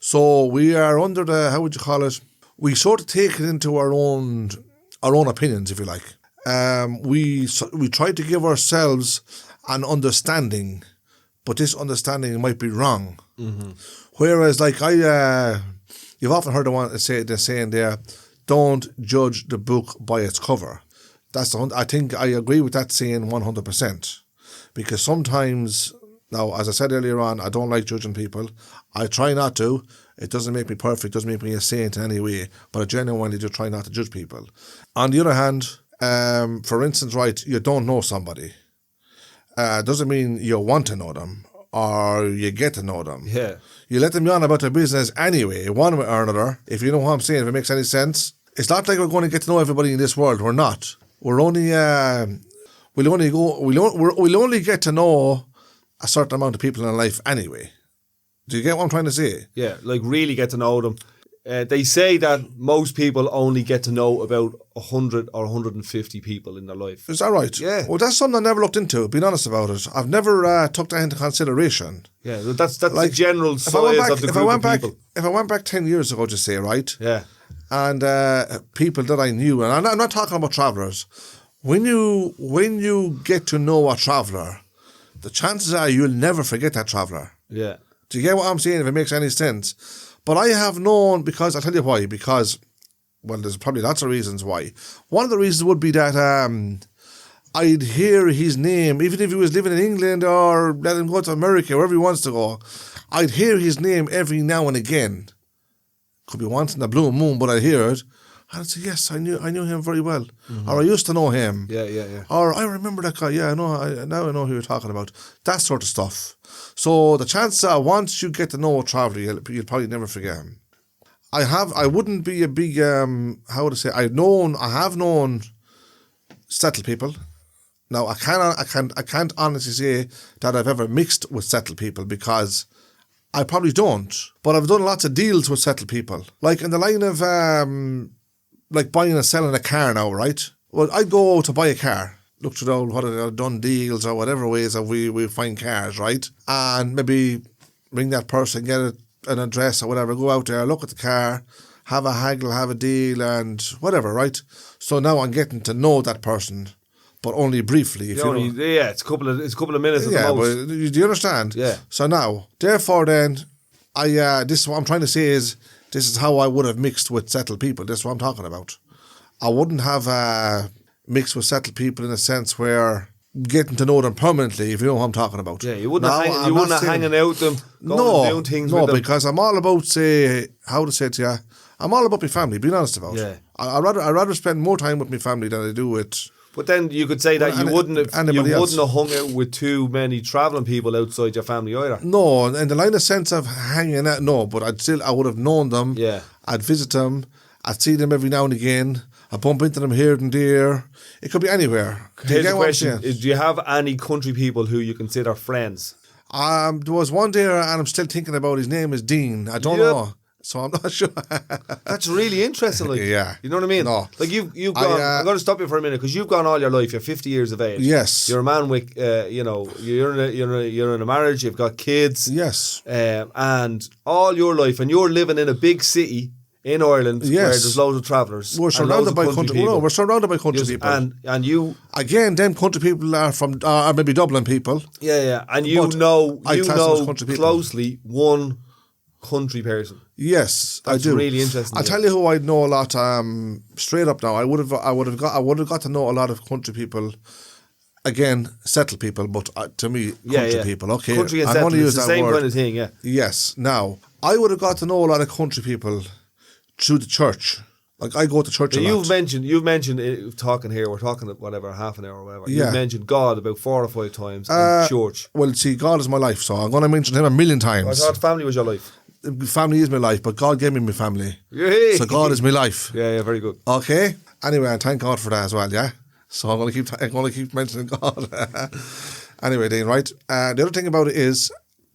Speaker 1: So we are under the, how would you call it? We sort of take it into our own opinions, if you like. We try to give ourselves an understanding, but this understanding might be wrong. Mm-hmm. Whereas, like, you've often heard the saying there, don't judge the book by its cover. I think I agree with that saying 100%, because sometimes, now, as I said earlier on, I don't like judging people. I try not to. It doesn't make me perfect, doesn't make me a saint in any way, but I genuinely do try not to judge people. On the other hand, for instance, right, you don't know somebody. Doesn't mean you want to know them or you get to know them.
Speaker 2: Yeah.
Speaker 1: You let them on about their business anyway, one way or another, if you know what I'm saying, if it makes any sense. It's not like we're going to get to know everybody in this world. We're not. We're only we'll only get to know a certain amount of people in life anyway. Do you get what I'm trying to say?
Speaker 2: Yeah, like really get to know them. They say that most people only get to know about 100 or 150 people in their life.
Speaker 1: Is that right?
Speaker 2: Yeah.
Speaker 1: Well, that's something I never looked into, being honest about it. I've never took that into consideration.
Speaker 2: Yeah, that's
Speaker 1: Like,
Speaker 2: the general size of the group of people.
Speaker 1: If I went back 10 years ago, just say, right?
Speaker 2: Yeah.
Speaker 1: And people that I knew, and I'm not talking about travellers, when you get to know a traveller, the chances are you'll never forget that traveller.
Speaker 2: Yeah.
Speaker 1: Do you get what I'm saying, if it makes any sense? But I have known, because, I'll tell you why, because, well, there's probably lots of reasons why. One of the reasons would be that I'd hear his name, even if he was living in England or let him go to America, wherever he wants to go, I'd hear his name every now and again. Could be once in a blue moon, but I'd hear it. And I'd say, yes, I knew him very well. Or I used to know him.
Speaker 2: Yeah.
Speaker 1: Or I remember that guy. Yeah, now I know who you're talking about. That sort of stuff. So the chances are, once you get to know a traveller, you'll probably never forget him. I wouldn't be a big, how would I say, I have known settled people. Now, I can't honestly say that I've ever mixed with settled people, because I probably don't. But I've done lots of deals with settled people. Like in the line of, like buying and selling a car now, right? Well, I'd go to buy a car, look through what I've done deals or whatever ways that we find cars, right? And maybe ring that person, get an address or whatever, go out there, look at the car, have a haggle, have a deal and whatever, right? So now I'm getting to know that person, but only briefly. If
Speaker 2: it's a couple of minutes at the most.
Speaker 1: But do you understand?
Speaker 2: Yeah.
Speaker 1: So now, therefore then, this is what I'm trying to say is, this is how I would have mixed with settled people. This is what I'm talking about. I wouldn't have mixed with settled people in a sense where getting to know them permanently, if you know what I'm talking about.
Speaker 2: Yeah, you wouldn't have hanging out with them, going and doing things with them.
Speaker 1: No, because I'm all about, I'm all about my family, being honest about it.
Speaker 2: Yeah.
Speaker 1: I'd rather spend more time with my family than I do with...
Speaker 2: But then you could say that you wouldn't have hung out with too many travelling people outside your family either.
Speaker 1: No, in the line of sense of hanging out, no, but I would have known them.
Speaker 2: Yeah.
Speaker 1: I'd visit them. I'd see them every now and again. I bump into them here and there. It could be anywhere.
Speaker 2: Here's the question: do you have any country people who you consider friends?
Speaker 1: There was one there, and I'm still thinking about. His name is Dean. I don't know, so I'm not sure.
Speaker 2: That's really interesting. Like,
Speaker 1: yeah,
Speaker 2: you know what I mean.
Speaker 1: No,
Speaker 2: like you've gone. I'm going to stop you for a minute because you've gone all your life. You're 50 years of age.
Speaker 1: Yes,
Speaker 2: you're a man with, you're in a marriage. You've got kids.
Speaker 1: Yes,
Speaker 2: and all your life, and you're living in a big city in Ireland, where there's loads of travellers.
Speaker 1: We're surrounded by country people. We're surrounded by country people.
Speaker 2: And you...
Speaker 1: Again, them country people are maybe Dublin people.
Speaker 2: Yeah. And you know closely one country person.
Speaker 1: Yes,
Speaker 2: That's
Speaker 1: I do.
Speaker 2: Really interesting.
Speaker 1: I'll tell you who I know a lot, straight up now. I would have got to know a lot of country people. Again, settled people, but to me, country people. Okay,
Speaker 2: country and settled, it's the same kind of thing, yeah.
Speaker 1: Yes. Now, I would have got to know a lot of country people through the church. Like, I go to church a lot.
Speaker 2: You've mentioned talking here, we're talking whatever, half an hour or whatever.
Speaker 1: Yeah.
Speaker 2: You've mentioned God about 4 or 5 times in church.
Speaker 1: Well, see, God is my life, so I'm going to mention him a million times.
Speaker 2: I thought family was your life.
Speaker 1: Family is my life, but God gave me my family.
Speaker 2: Yay.
Speaker 1: So God is my life.
Speaker 2: Yeah, very good.
Speaker 1: Okay. Anyway, and thank God for that as well, yeah? So I'm going to keep mentioning God. Anyway, Dean, right? The other thing about it is,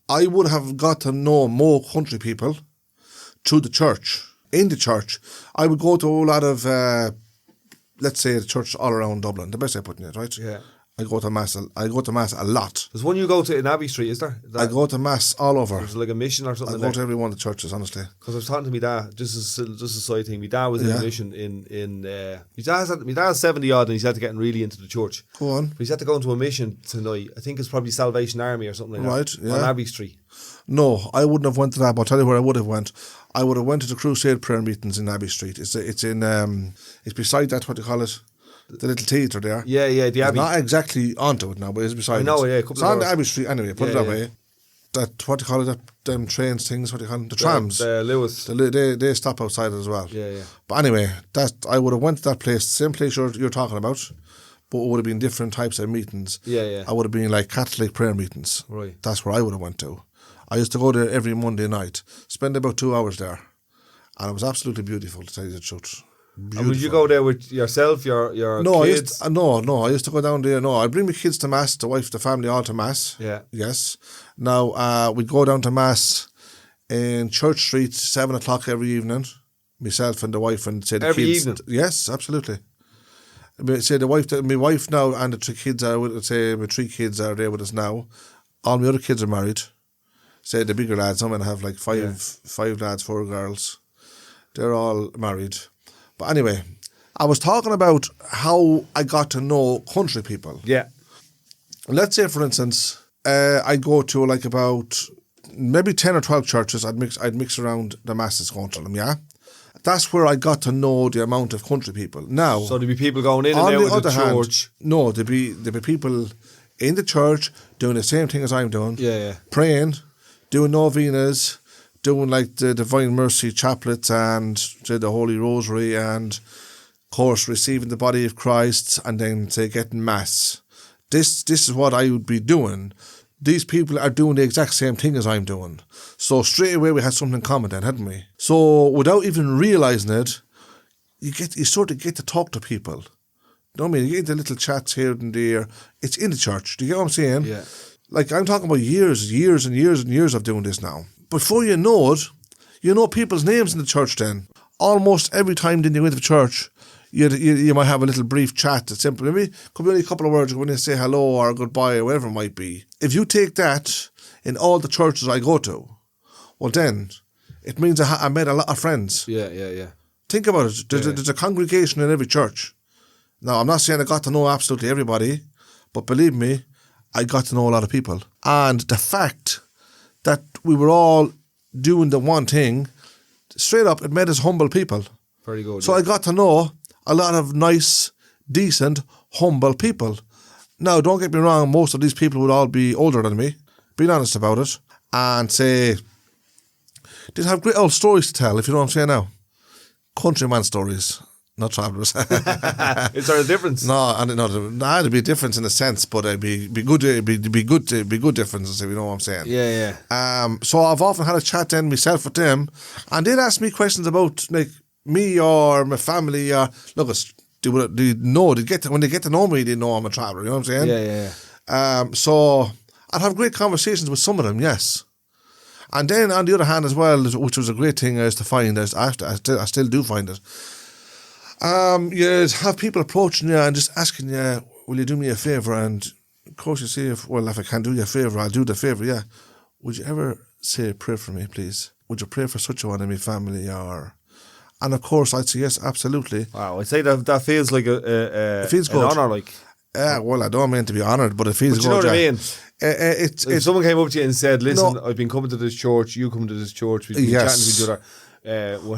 Speaker 1: I would have got to know more country people through the church. In the church, I would go to a lot of, let's say, the church all around Dublin. The best way of putting it, right?
Speaker 2: Yeah.
Speaker 1: I go to mass a lot.
Speaker 2: There's one you go to in Abbey Street, is there?
Speaker 1: I go to mass all over.
Speaker 2: There's like a mission or something.
Speaker 1: I go to every one of the churches, honestly.
Speaker 2: Because I was talking to my dad, just a side thing. My dad was in a mission in my dad's 70 odd, and he's had to get really into the church.
Speaker 1: Go on.
Speaker 2: But he's had to go into a mission tonight. I think it's probably Salvation Army or something like
Speaker 1: right,
Speaker 2: that.
Speaker 1: Yeah.
Speaker 2: On Abbey Street.
Speaker 1: No, I wouldn't have went to that, but I'll tell you where I would have went. I would have went to the crusade prayer meetings in Abbey Street. It's beside that, what do you call it? The little theatre there.
Speaker 2: Yeah, the Abbey.
Speaker 1: It's not exactly onto it now, but it's beside it.
Speaker 2: I know, yeah.
Speaker 1: It's on the Abbey Street anyway, put it that way. That, what do you call it, them trains things, what do you call them? The trams.
Speaker 2: Lewis.
Speaker 1: They stop outside it as well.
Speaker 2: Yeah.
Speaker 1: But anyway, I would have went to that place, same place you're talking about, but it would have been different types of meetings.
Speaker 2: Yeah.
Speaker 1: I would have been like Catholic prayer meetings.
Speaker 2: Right.
Speaker 1: That's where I would have went to. I used to go there every Monday night, spend about 2 hours there, and it was absolutely beautiful, to tell you the truth. Beautiful.
Speaker 2: And would you go there with yourself, your kids?
Speaker 1: I used to go down there. No, I'd bring my kids to mass, the wife, the family, all to mass.
Speaker 2: Yeah.
Speaker 1: Yes. Now, we'd go down to mass in Church Street, 7 o'clock every evening. Myself and the wife and say the
Speaker 2: every
Speaker 1: kids.
Speaker 2: Evening?
Speaker 1: Yes, absolutely. Say my wife now and the 3 kids are with. Say my 3 kids are there with us now. All my other kids are married. Say the bigger lads. Some of them have like five lads, 4 girls. They're all married. But anyway, I was talking about how I got to know country people.
Speaker 2: Yeah.
Speaker 1: Let's say, for instance, I'd go to like about maybe 10 or 12 churches. I'd mix around the masses going to them, yeah? That's where I got to know the amount of country people. Now,
Speaker 2: so there'd be people going in and out of the church.
Speaker 1: No, there'd be people in the church doing the same thing as I'm doing.
Speaker 2: Yeah.
Speaker 1: Praying, doing novenas, doing like the Divine Mercy chaplets and the Holy Rosary and, of course, receiving the body of Christ and then, say, getting Mass. This is what I would be doing. These people are doing the exact same thing as I'm doing. So straight away we had something in common then, hadn't we? So without even realising it, you sort of get to talk to people. You know what I mean? You get the little chats here and there. It's in the church. Do you get what I'm saying?
Speaker 2: Yeah.
Speaker 1: Like, I'm talking about years and years of doing this now. Before you know it, you know people's names in the church then. Almost every time then you go into the church, you might have a little brief chat. It's simple. Maybe could be only a couple of words when you say hello or goodbye or whatever it might be. If you take that in all the churches I go to, well then, it means I made a lot of friends.
Speaker 2: Yeah.
Speaker 1: Think about it. There's a congregation in every church. Now, I'm not saying I got to know absolutely everybody, but believe me, I got to know a lot of people. And the fact that we were all doing the one thing, straight up, it made us humble people.
Speaker 2: Very good.
Speaker 1: So I got to know a lot of nice, decent, humble people. Now, don't get me wrong, most of these people would all be older than me, being honest about it, and say, they'd have great old stories to tell, if you know what I'm saying now. Countryman stories, not travellers.
Speaker 2: Is there a difference?
Speaker 1: No, there'd be a difference in a sense, but it'd be good differences, if you know what I'm saying.
Speaker 2: Yeah.
Speaker 1: So I've often had a chat then myself with them, and they'd ask me questions about like me or my family. Look, when they get to know me, they know I'm a traveller. You know what I'm saying?
Speaker 2: Yeah.
Speaker 1: So I'd have great conversations with some of them, yes. And then on the other hand as well, which was a great thing is to find, I still do find it. You'd have people approaching you and just asking you, will you do me a favour? And of course you say, if I can do you a favour, I'll do the favour, yeah. Would you ever say a prayer for me, please? Would you pray for such a one in my family? And of course I'd say yes, absolutely.
Speaker 2: Wow, I'd say that feels like
Speaker 1: it feels good.
Speaker 2: An honour, like.
Speaker 1: Well, I don't mean to be honoured, but it feels good.
Speaker 2: You know what I mean?
Speaker 1: If
Speaker 2: someone came up to you and said, listen, I've been coming to this church, you come to this church, we've been chatting to each other.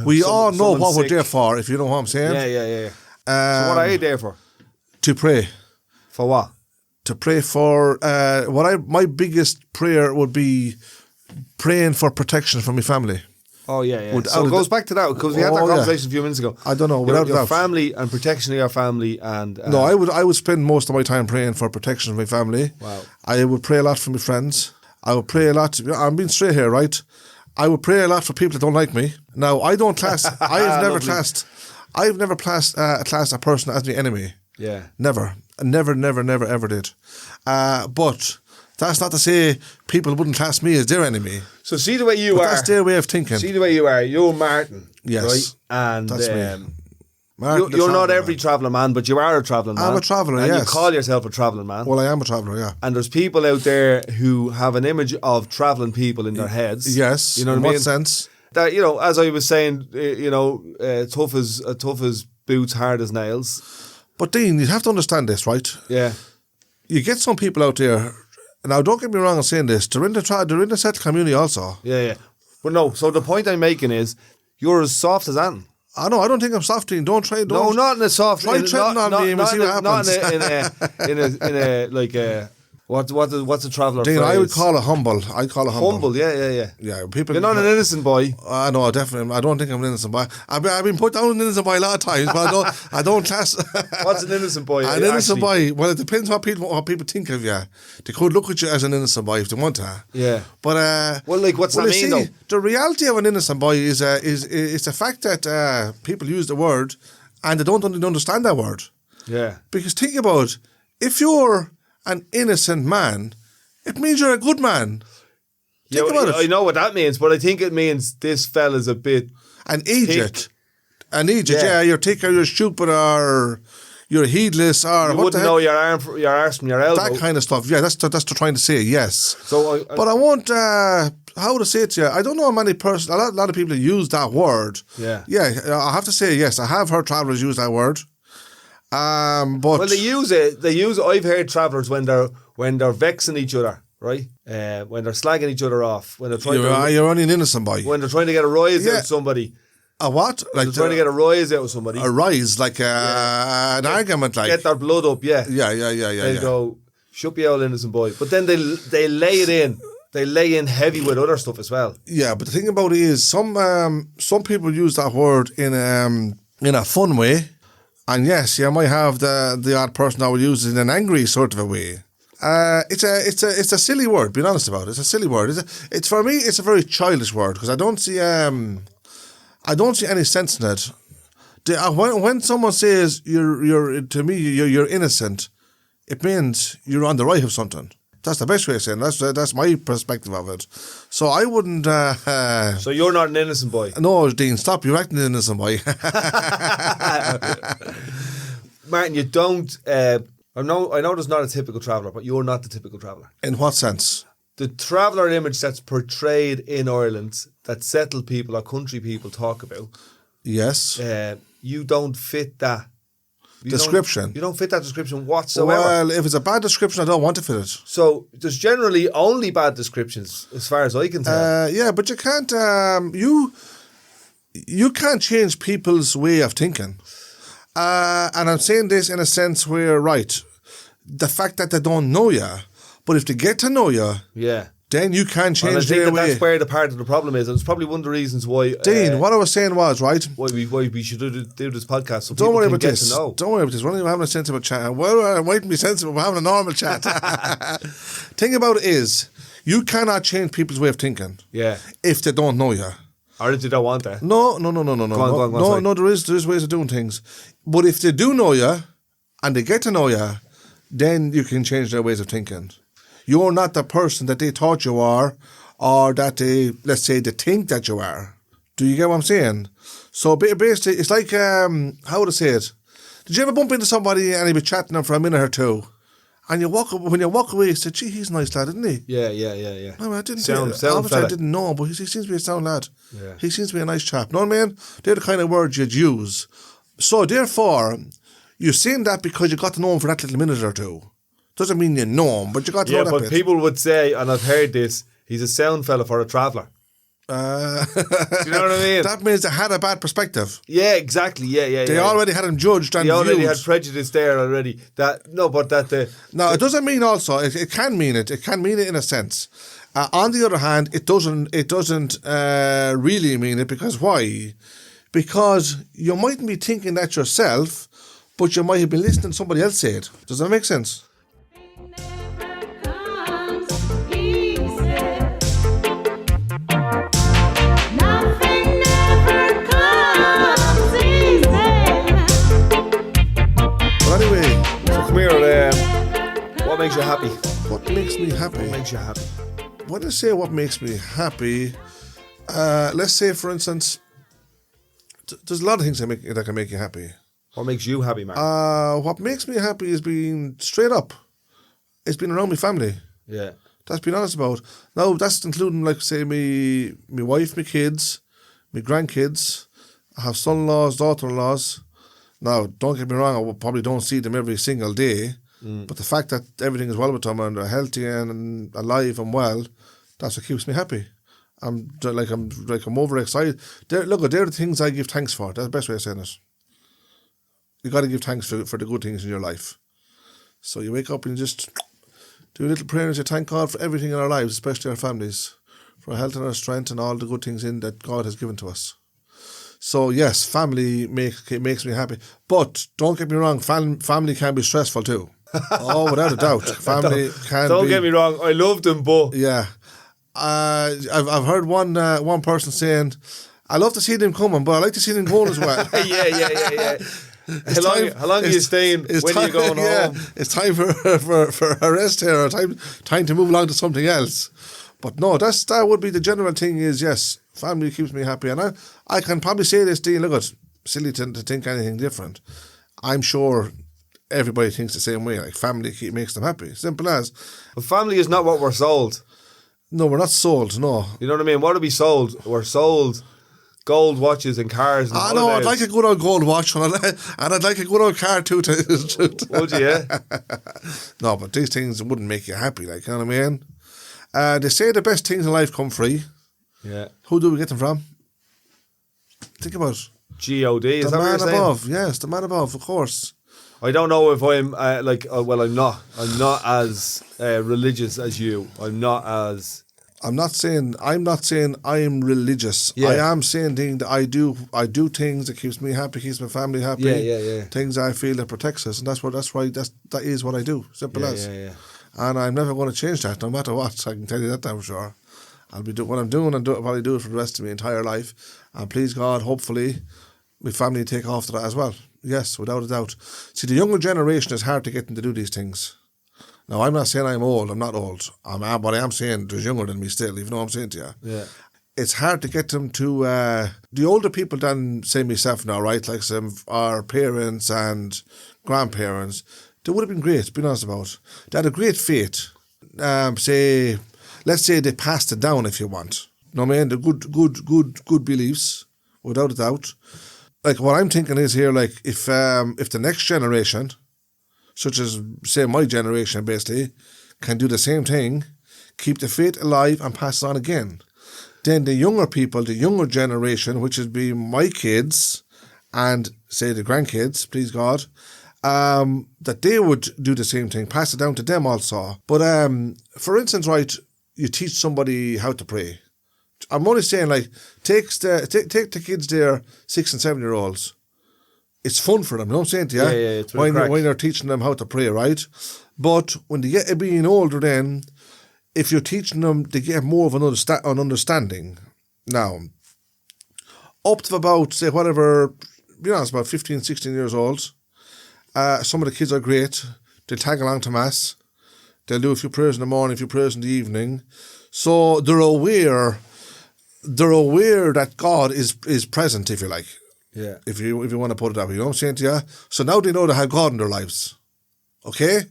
Speaker 1: We all know what we're there for, if you know what I'm saying.
Speaker 2: Yeah. So what are you there for?
Speaker 1: To pray.
Speaker 2: For what?
Speaker 1: To pray for, my biggest prayer would be praying for protection for my family.
Speaker 2: Oh, yeah. So it goes back to that, because we had that conversation a few minutes ago.
Speaker 1: I don't know, without
Speaker 2: your
Speaker 1: doubt.
Speaker 2: family and protection of your family and...
Speaker 1: No, I would spend most of my time praying for protection of my family.
Speaker 2: Wow.
Speaker 1: I would pray a lot for my friends. I would pray a lot, I'm being straight here, right? I would pray a lot for people that don't like me. Now, I don't class, I've never classed a person as my enemy.
Speaker 2: Yeah.
Speaker 1: Never, ever did. But... that's not to say people wouldn't class me as their enemy.
Speaker 2: So see the way you are.
Speaker 1: That's their way of thinking.
Speaker 2: See the way you are. You're Martin.
Speaker 1: Yes.
Speaker 2: Right? And
Speaker 1: that's me.
Speaker 2: Martin, you're not every travelling man, but you are a travelling man.
Speaker 1: I'm a traveller,
Speaker 2: and
Speaker 1: yes.
Speaker 2: You call yourself a travelling man.
Speaker 1: Well, I am a traveller, yeah.
Speaker 2: And there's people out there who have an image of travelling people in their heads.
Speaker 1: Yes.
Speaker 2: You know
Speaker 1: in
Speaker 2: what I mean?
Speaker 1: what sense?
Speaker 2: That, as I was saying, tough as boots, hard as nails.
Speaker 1: But Dean, you have to understand this, right?
Speaker 2: Yeah.
Speaker 1: You get some people out there. Now, don't get me wrong in saying this. They're in the set community also.
Speaker 2: Yeah. But no, so the point I'm making is, you're as soft as Anton.
Speaker 1: I know. I don't think I'm soft, Dean. Don't try.
Speaker 2: No, not in a soft.
Speaker 1: Try treading on me and we'll see what happens. What's a traveller Dean,
Speaker 2: phrase?
Speaker 1: I would call it humble.
Speaker 2: Humble, yeah.
Speaker 1: Yeah, people.
Speaker 2: You're not an innocent boy.
Speaker 1: I know, definitely. I don't think I'm an innocent boy. I've been put down an innocent boy a lot of times, but I don't class.
Speaker 2: What's an innocent boy?
Speaker 1: An innocent boy. Well, it depends what people think of you. They could look at you as an innocent boy if they want to.
Speaker 2: Yeah.
Speaker 1: But
Speaker 2: what's that mean though?
Speaker 1: The reality of an innocent boy is the fact that people use the word and they don't understand that word.
Speaker 2: Yeah.
Speaker 1: Because think about, if you're an innocent man, it means you're a good man. Think about it.
Speaker 2: I know what that means, but I think it means this fella's a bit...
Speaker 1: An idiot. Yeah. You're thick or you're stupid or you're heedless or...
Speaker 2: You wouldn't know your arse from your elbow.
Speaker 1: That kind of stuff. Yeah, that's trying to say, yes.
Speaker 2: So
Speaker 1: but I won't... how to say it to you? I don't know many person. A lot of people use that word.
Speaker 2: Yeah.
Speaker 1: Yeah, I have to say, yes, I have heard travellers use that word. But
Speaker 2: they use it. I've heard travellers when they're vexing each other, right? When they're slagging each other off, when they're trying
Speaker 1: you're only an innocent boy.
Speaker 2: When they're trying to get a rise out of somebody.
Speaker 1: A what?
Speaker 2: Like they're trying to get a rise out of somebody.
Speaker 1: A rise, like an argument, like
Speaker 2: get their blood up. Yeah.
Speaker 1: Yeah.
Speaker 2: They go, shut your old innocent boy, but then they lay it in. they lay in heavy with other stuff as well.
Speaker 1: Yeah, but the thing about it is some people use that word in a fun way, and yes, you might have the odd person that will use it in an angry sort of a way. It's a silly word. Being honest about it, it's a silly word. It's for me, it's a very childish word because I don't see any sense in it. When someone says you're innocent, it means you're on the right of something. That's the best way of saying it. That's my perspective of it. So I wouldn't...
Speaker 2: So you're not an innocent boy?
Speaker 1: No, Dean, stop. You're acting an innocent boy.
Speaker 2: Martin, you don't... I know there's not a typical traveller, but you're not the typical traveller.
Speaker 1: In what sense?
Speaker 2: The traveller image that's portrayed in Ireland, that settled people or country people talk about...
Speaker 1: Yes.
Speaker 2: You don't fit that
Speaker 1: description.
Speaker 2: You don't fit that description whatsoever.
Speaker 1: Well, if it's a bad description, I don't want to fit it.
Speaker 2: So there's generally only bad descriptions, as far as I can tell.
Speaker 1: Yeah, but you can't. You can't change people's way of thinking. And I'm saying this in a sense where, right, the fact that they don't know you, but if they get to know you,
Speaker 2: yeah,
Speaker 1: then you can change their way.
Speaker 2: That's where the part of the problem is, and it's probably one of the reasons why.
Speaker 1: Dean, what I was saying was, right,
Speaker 2: why we should do this podcast so
Speaker 1: don't
Speaker 2: people
Speaker 1: worry
Speaker 2: can
Speaker 1: about
Speaker 2: get
Speaker 1: this.
Speaker 2: to know.
Speaker 1: Don't worry about this. We're not even having a sensible chat. Well, wait and be sensible. We're having a normal chat. Thing about it is, you cannot change people's way of thinking.
Speaker 2: Yeah.
Speaker 1: If they don't know you.
Speaker 2: Or if they don't want that.
Speaker 1: No.
Speaker 2: Go on,
Speaker 1: No, there is ways of doing things. But if they do know you, and they get to know you, then you can change their ways of thinking. You're not the person that they thought you are, or that they think that you are. Do you get what I'm saying? So basically, it's like, how would I say it? Did you ever bump into somebody and you'd be chatting them for a minute or two, and when you walk away, you say, gee, he's a nice lad, isn't he?
Speaker 2: Yeah.
Speaker 1: No, I didn't.
Speaker 2: Sound
Speaker 1: I didn't know, but he seems to be a sound lad.
Speaker 2: Yeah.
Speaker 1: He seems to be a nice chap. Know what I mean? They're the kind of words you'd use. So therefore, you're saying that because you got to know him for that little minute or two. Doesn't mean you know him, but you got to know that bit.
Speaker 2: Yeah, but people would say, and I've heard this, he's a sound fella for a traveller. Do you know what I mean?
Speaker 1: That means they had a bad perspective.
Speaker 2: Yeah, exactly. Yeah.
Speaker 1: They already had him judged and
Speaker 2: They already
Speaker 1: viewed.
Speaker 2: had prejudice there already. No, it
Speaker 1: doesn't mean also. It can mean it. It can mean it in a sense. On the other hand, it doesn't. It doesn't really mean it because why? Because you mightn't be thinking that yourself, but you might have been listening to somebody else say it. Does that make sense?
Speaker 2: What makes you happy?
Speaker 1: What makes me happy?
Speaker 2: What makes you happy?
Speaker 1: When I say what makes me happy, let's say, for instance, there's a lot of things that can make you happy.
Speaker 2: What makes you happy, Mark?
Speaker 1: What makes me happy is being straight up. It's being around my family.
Speaker 2: Yeah.
Speaker 1: That's being honest about. Now, that's including, like, say, me wife, my kids, my grandkids. I have son-in-laws, daughter-in-laws. Now, don't get me wrong, I probably don't see them every single day. But the fact that everything is well with them and they're healthy and alive and well, that's what keeps me happy. I'm overexcited. They're the things I give thanks for. That's the best way of saying it. You got to give thanks for the good things in your life. So you wake up and you just do a little prayer and you thank God for everything in our lives, especially our families, for our health and our strength and all the good things that God has given to us. So yes, family makes me happy. But don't get me wrong, family can be stressful too. Oh, without a doubt, family can.
Speaker 2: Don't get me wrong, I love them, but
Speaker 1: yeah, I've heard one person saying, "I love to see them coming, but I like to see them going as well."
Speaker 2: yeah. How long are you staying? When are you going home?
Speaker 1: It's time for a rest here, or time to move along to something else. But no, that would be the general thing. Is yes, family keeps me happy, and I can probably say this, Dean. Look, it's silly to think anything different. I'm sure everybody thinks the same way. Like family makes them happy. Simple as.
Speaker 2: But family is not what we're sold.
Speaker 1: No, we're not sold. No.
Speaker 2: You know what I mean? What are we sold? We're sold gold watches and cars. And
Speaker 1: no, I'd like a good old gold watch, and I'd like a good old car too.
Speaker 2: Would you? Yeah.
Speaker 1: No, but these things wouldn't make you happy. Like, you know what I mean? They say the best things in life come free.
Speaker 2: Yeah. Who
Speaker 1: do we get them from? Think about it.
Speaker 2: God, is that what you're saying?
Speaker 1: The man above, yes, the man above, of course.
Speaker 2: I don't know if I'm I'm not as religious as you. I'm not as
Speaker 1: I'm not saying I'm religious.
Speaker 2: Yeah.
Speaker 1: I am saying things that I do things that keeps me happy, keeps my family happy.
Speaker 2: Yeah.
Speaker 1: Things I feel that protects us, and that is what I do. Simple as.
Speaker 2: Yeah.
Speaker 1: And I'm never going to change that, no matter what. I can tell you that for sure. I'll be doing what I'm doing, and I'll probably do it for the rest of my entire life. And please God, hopefully, my family take off to that as well. Yes, without a doubt. See, the younger generation is hard to get them to do these things. Now, I'm not saying I'm old. I'm not old. But I am saying there's younger than me still, even though I'm saying to you.
Speaker 2: Yeah.
Speaker 1: It's hard to get them to... the older people than, say, myself now, right? Like some our parents and grandparents, they would have been great, being honest about. They had a great faith. Let's say they passed it down, if you want. You know what I mean? The good beliefs, without a doubt. Like, what I'm thinking is here, like, if the next generation, such as, say, my generation, basically, can do the same thing, keep the faith alive and pass it on again, then the younger people, the younger generation, which would be my kids and, say, the grandkids, please God, that they would do the same thing, pass it down to them also. But, for instance, right, you teach somebody how to pray. I'm only saying, like, take the kids there, 6 and 7 year olds. It's fun for them, you know what I'm saying to you?
Speaker 2: Yeah, it's really
Speaker 1: when you're teaching them how to pray, right? But when they get being older then, if you're teaching them, they get more of an understanding. Now, up to about, say, whatever, be honest, about 15, 16 years old, some of the kids are great. They'll tag along to Mass. They'll do a few prayers in the morning, a few prayers in the evening. So they're aware that God is present, if you like.
Speaker 2: Yeah.
Speaker 1: If you want to put it that way, you know what I'm saying to you? So now they know they have God in their lives. Okay?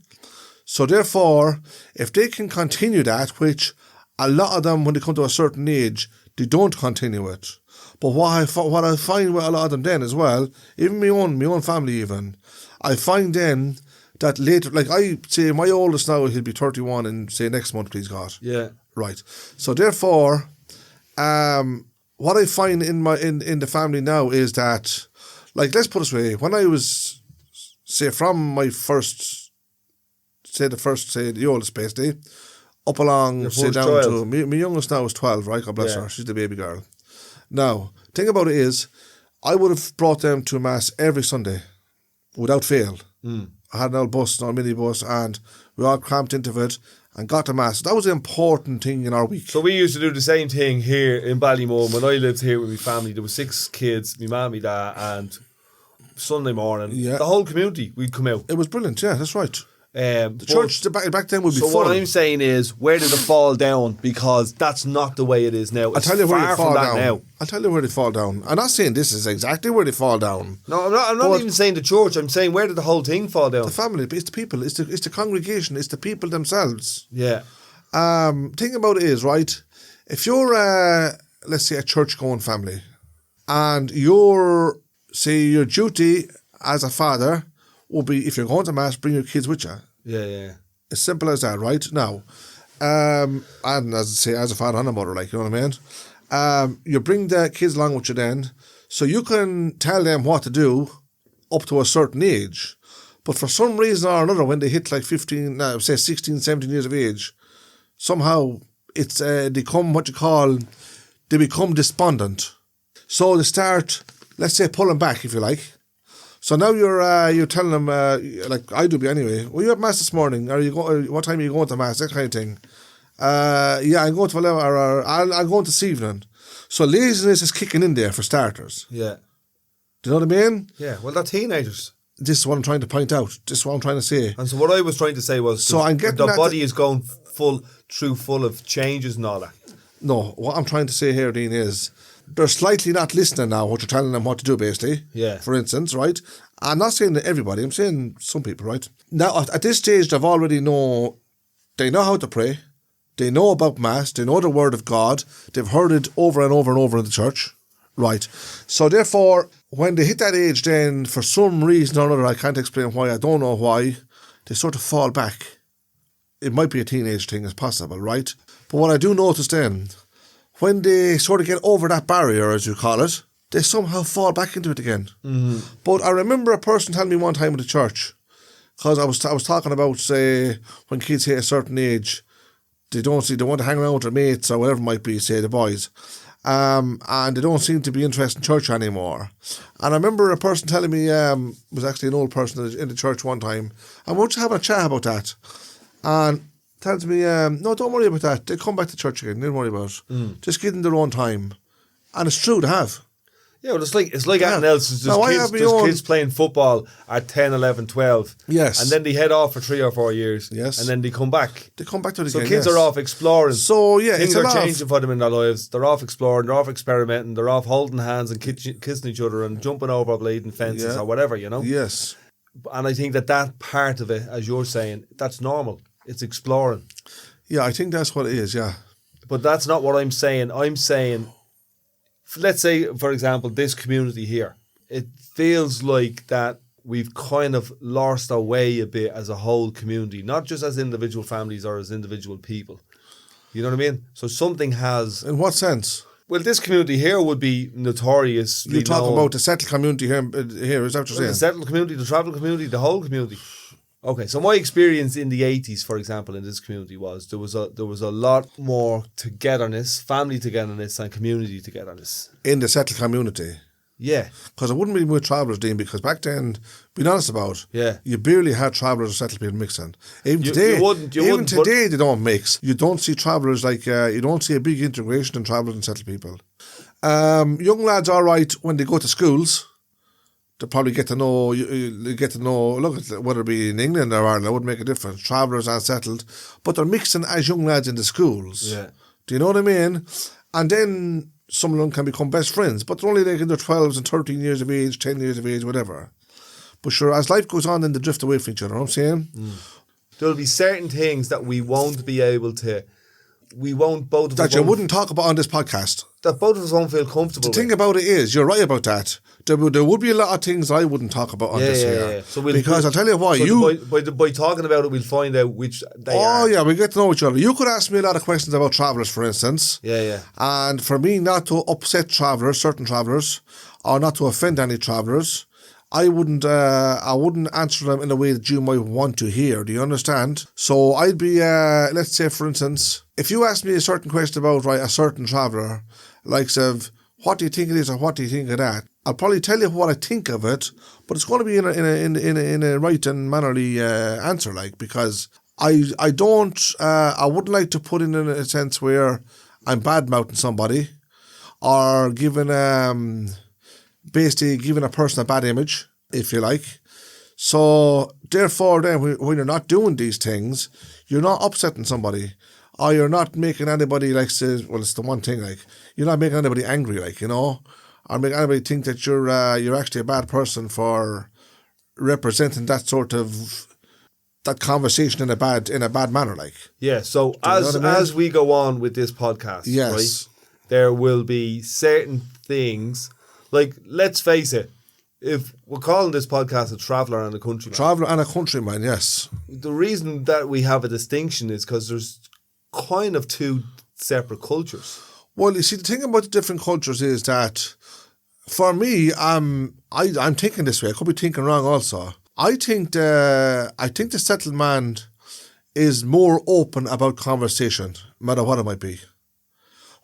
Speaker 1: So therefore, if they can continue that, which a lot of them, when they come to a certain age, they don't continue it. But what I find with a lot of them then as well, even my own family even, I find then that later, like I say, my oldest now, he'll be 31 in, say, next month, please God.
Speaker 2: Yeah.
Speaker 1: Right. So therefore, what I find in the family now is that, like, let's put it this way, when I was, say, from my the oldest basically, up along, say, down
Speaker 2: child.
Speaker 1: to, my youngest now is 12, right? God bless her. She's the baby girl. Now, thing about it is, I would have brought them to Mass every Sunday, without fail. I had an old bus, an old minibus, and we all cramped into it and got to Mass. That was an important thing in our week.
Speaker 2: So we used to do the same thing here in Ballymun. When I lived here with my family, there was 6 kids, my mum, my dad, and Sunday morning, the whole community, we'd come out.
Speaker 1: It was brilliant, yeah, that's right. The church back then would be
Speaker 2: full. So what I'm saying is, where did it fall down? Because that's not the way it is now.
Speaker 1: I'll tell you where they fall down. I'll tell you where they fall down. I'm not saying this is exactly where they fall down.
Speaker 2: No, I'm not even saying the church. I'm saying, where did the whole thing fall down?
Speaker 1: The family, it's the people, it's the congregation, it's the people themselves.
Speaker 2: Yeah.
Speaker 1: Thing about it is, right, if you're, let's say, a church-going family, and your duty as a father will be, if you're going to Mass, bring your kids with you.
Speaker 2: Yeah.
Speaker 1: As simple as that, right? Now, and as I say, as a father and a mother, like, you know what I mean? You bring the kids along with you then, so you can tell them what to do up to a certain age. But for some reason or another, when they hit like 16, 17 years of age, somehow it's they become despondent. So they start, let's say, pulling back, if you like. So now you're telling them, like I do anyway, well, you have Mass this morning, what time are you going to Mass, that kind of thing. Yeah, I'm going to 11, or I'll go this evening. So laziness is kicking in there for starters.
Speaker 2: Yeah.
Speaker 1: Do you know what I mean?
Speaker 2: Yeah, well, they're teenagers.
Speaker 1: This is what I'm trying to point out. This is what I'm trying to say.
Speaker 2: And so what I was trying to say was,
Speaker 1: so I'm getting
Speaker 2: the body is going full of changes and all that.
Speaker 1: No, what I'm trying to say here, Dean, is they're slightly not listening now, what you're telling them what to do, basically.
Speaker 2: Yeah.
Speaker 1: For instance, right? I'm not saying that everybody, I'm saying some people, right? Now, at this stage, they know how to pray. They know about Mass. They know the Word of God. They've heard it over and over and over in the church. Right. So therefore, when they hit that age, then for some reason or another, I can't explain why, I don't know why, they sort of fall back. It might be a teenage thing, it's possible, right? But what I do notice then, when they sort of get over that barrier, as you call it, they somehow fall back into it again. Mm-hmm. But I remember a person telling me one time in the church, because I was talking about, say, when kids hit a certain age, They don't see, they want to hang around with their mates or whatever it might be, say the boys. And they don't seem to be interested in church anymore. And I remember a person telling me, was actually an old person in the church one time, and we were just having a chat about that. And tells me, no, don't worry about that. They come back to church again. Don't worry about it. Just give them their own time. And it's true, they have.
Speaker 2: Yeah, well, it's like anything else. It's just kids playing football at 10, 11, 12.
Speaker 1: Yes.
Speaker 2: And then they head off for 3 or 4 years.
Speaker 1: Yes.
Speaker 2: And then they come back.
Speaker 1: They come back to it
Speaker 2: so
Speaker 1: again.
Speaker 2: So kids are off exploring.
Speaker 1: So, yeah,
Speaker 2: things are changing for them in their lives. They're off exploring, they're off experimenting, they're off holding hands and kissing each other and jumping over bleeding fences or whatever, you know?
Speaker 1: Yes.
Speaker 2: And I think that part of it, as you're saying, that's normal. It's exploring.
Speaker 1: Yeah, I think that's what it is, yeah.
Speaker 2: But that's not what I'm saying. I'm saying, let's say, for example, this community here, it feels like that we've kind of lost our way a bit as a whole community, not just as individual families or as individual people. You know what I mean? So something has...
Speaker 1: In what sense?
Speaker 2: Well, this community here would be notorious.
Speaker 1: You're talking about the settled community here, is that what you're saying?
Speaker 2: The settled community, the travel community, the whole community. Okay, so my experience in the 80s, for example, in this community was there was a lot more togetherness, family togetherness and community togetherness.
Speaker 1: In the settled community?
Speaker 2: Yeah.
Speaker 1: Because I wouldn't be with travellers, Dean, because back then, being honest about
Speaker 2: it,
Speaker 1: you barely had travellers or settled people mixing. Even today, they don't mix. You don't see travellers like, you don't see a big integration in travellers and settled people. Young lads, all right, when they go to schools, to probably get to know, look, whether it be in England or Ireland, it wouldn't make a difference. Travellers and settled, but they're mixing as young lads in the schools.
Speaker 2: Yeah.
Speaker 1: Do you know what I mean? And then some of them can become best friends, but they're only like in their 12s and 13 years of age, 10 years of age, whatever. But sure, as life goes on, then they drift away from each other, you know what I'm saying?
Speaker 2: There'll be certain things that we won't be able to, both of us...
Speaker 1: That you wouldn't talk about on this podcast.
Speaker 2: That both of us won't feel comfortable
Speaker 1: The thing about it is, you're right about that. There would be a lot of things I wouldn't talk about on this here. Yeah. So because I'll tell you why.
Speaker 2: So by talking about it, we'll find out which they are.
Speaker 1: Oh, yeah, we get to know each other. You could ask me a lot of questions about travellers, for instance.
Speaker 2: Yeah.
Speaker 1: And for me not to upset travellers, certain travellers, or not to offend any travellers, I wouldn't answer them in a way that you might want to hear. Do you understand? So I'd be, let's say, for instance, if you ask me a certain question about a certain traveller, like, what do you think it is or what do you think of that? I'll probably tell you what I think of it, but it's going to be in a right and mannerly answer, because I wouldn't like to put in a sense where I'm bad-mouthing somebody or basically giving a person a bad image, if you like. So therefore then when you're not doing these things, you're not upsetting somebody, or you're not making anybody it's the one thing, you're not making anybody angry, or make anybody think that you're actually a bad person for representing that sort of that conversation in a bad manner,
Speaker 2: Yeah. So as we go on with this podcast,
Speaker 1: yes,
Speaker 2: right, there will be certain things. Let's face it, if we're calling this podcast a traveller and a countryman.
Speaker 1: Traveller and a countryman, yes.
Speaker 2: The reason that we have a distinction is because there's kind of two separate cultures.
Speaker 1: Well, you see, the thing about the different cultures is that, for me, I'm thinking this way. I could be thinking wrong also. I think the settled man is more open about conversation, no matter what it might be.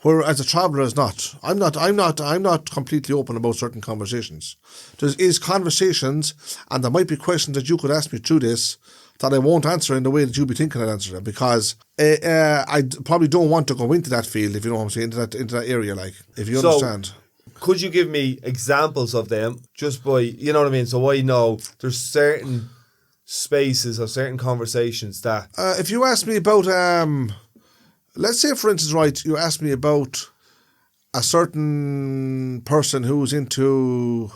Speaker 1: Whereas a traveller is not. I'm not completely open about certain conversations. There is conversations, and there might be questions that you could ask me through this that I won't answer in the way that you'd be thinking I'd answer them, because I probably don't want to go into that field, if you know what I'm saying, into that area, if you understand.
Speaker 2: Could you give me examples of them, just by, you know what I mean? So I know there's certain spaces or certain conversations that...
Speaker 1: if you ask me about... let's say, for instance, right, you ask me about a certain person who's into,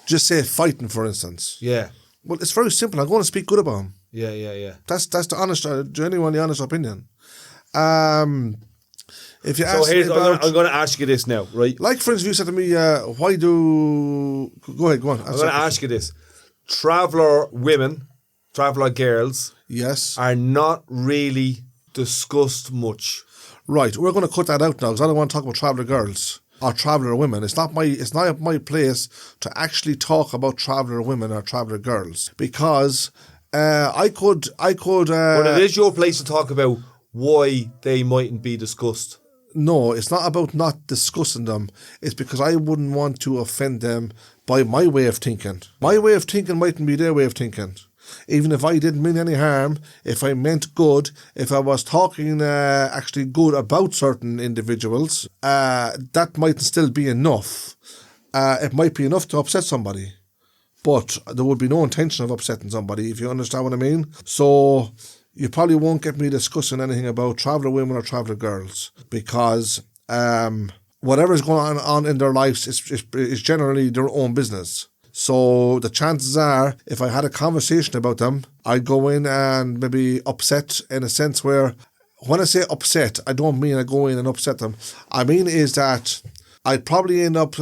Speaker 1: just say, fighting, for instance.
Speaker 2: Yeah.
Speaker 1: Well, it's very simple. I'm going to speak good about him.
Speaker 2: Yeah.
Speaker 1: That's the honest, genuinely honest opinion. If you ask me about...
Speaker 2: I'm going to ask you this now, right?
Speaker 1: Like, for instance, you said to me, why do... Go ahead, go on.
Speaker 2: I'm going to ask you this. Traveller women, traveller girls...
Speaker 1: Yes.
Speaker 2: ...are not really... discussed much.
Speaker 1: Right, we're going to cut that out now, because I don't want to talk about traveller girls or traveller women. It's not my place to actually talk about traveller women or traveller girls, because I could. But
Speaker 2: it is your place to talk about why they mightn't be discussed.
Speaker 1: No, it's not about not discussing them. It's because I wouldn't want to offend them by my way of thinking. My way of thinking mightn't be their way of thinking. Even if I didn't mean any harm, if I meant good, if I was talking actually good about certain individuals, that might still be enough. It might be enough to upset somebody. But there would be no intention of upsetting somebody, if you understand what I mean. So you probably won't get me discussing anything about traveller women or traveller girls, because whatever is going on in their lives is generally their own business. So the chances are, if I had a conversation about them, I'd go in and maybe upset, in a sense where, when I say upset, I don't mean I go in and upset them. I mean is that I'd probably end up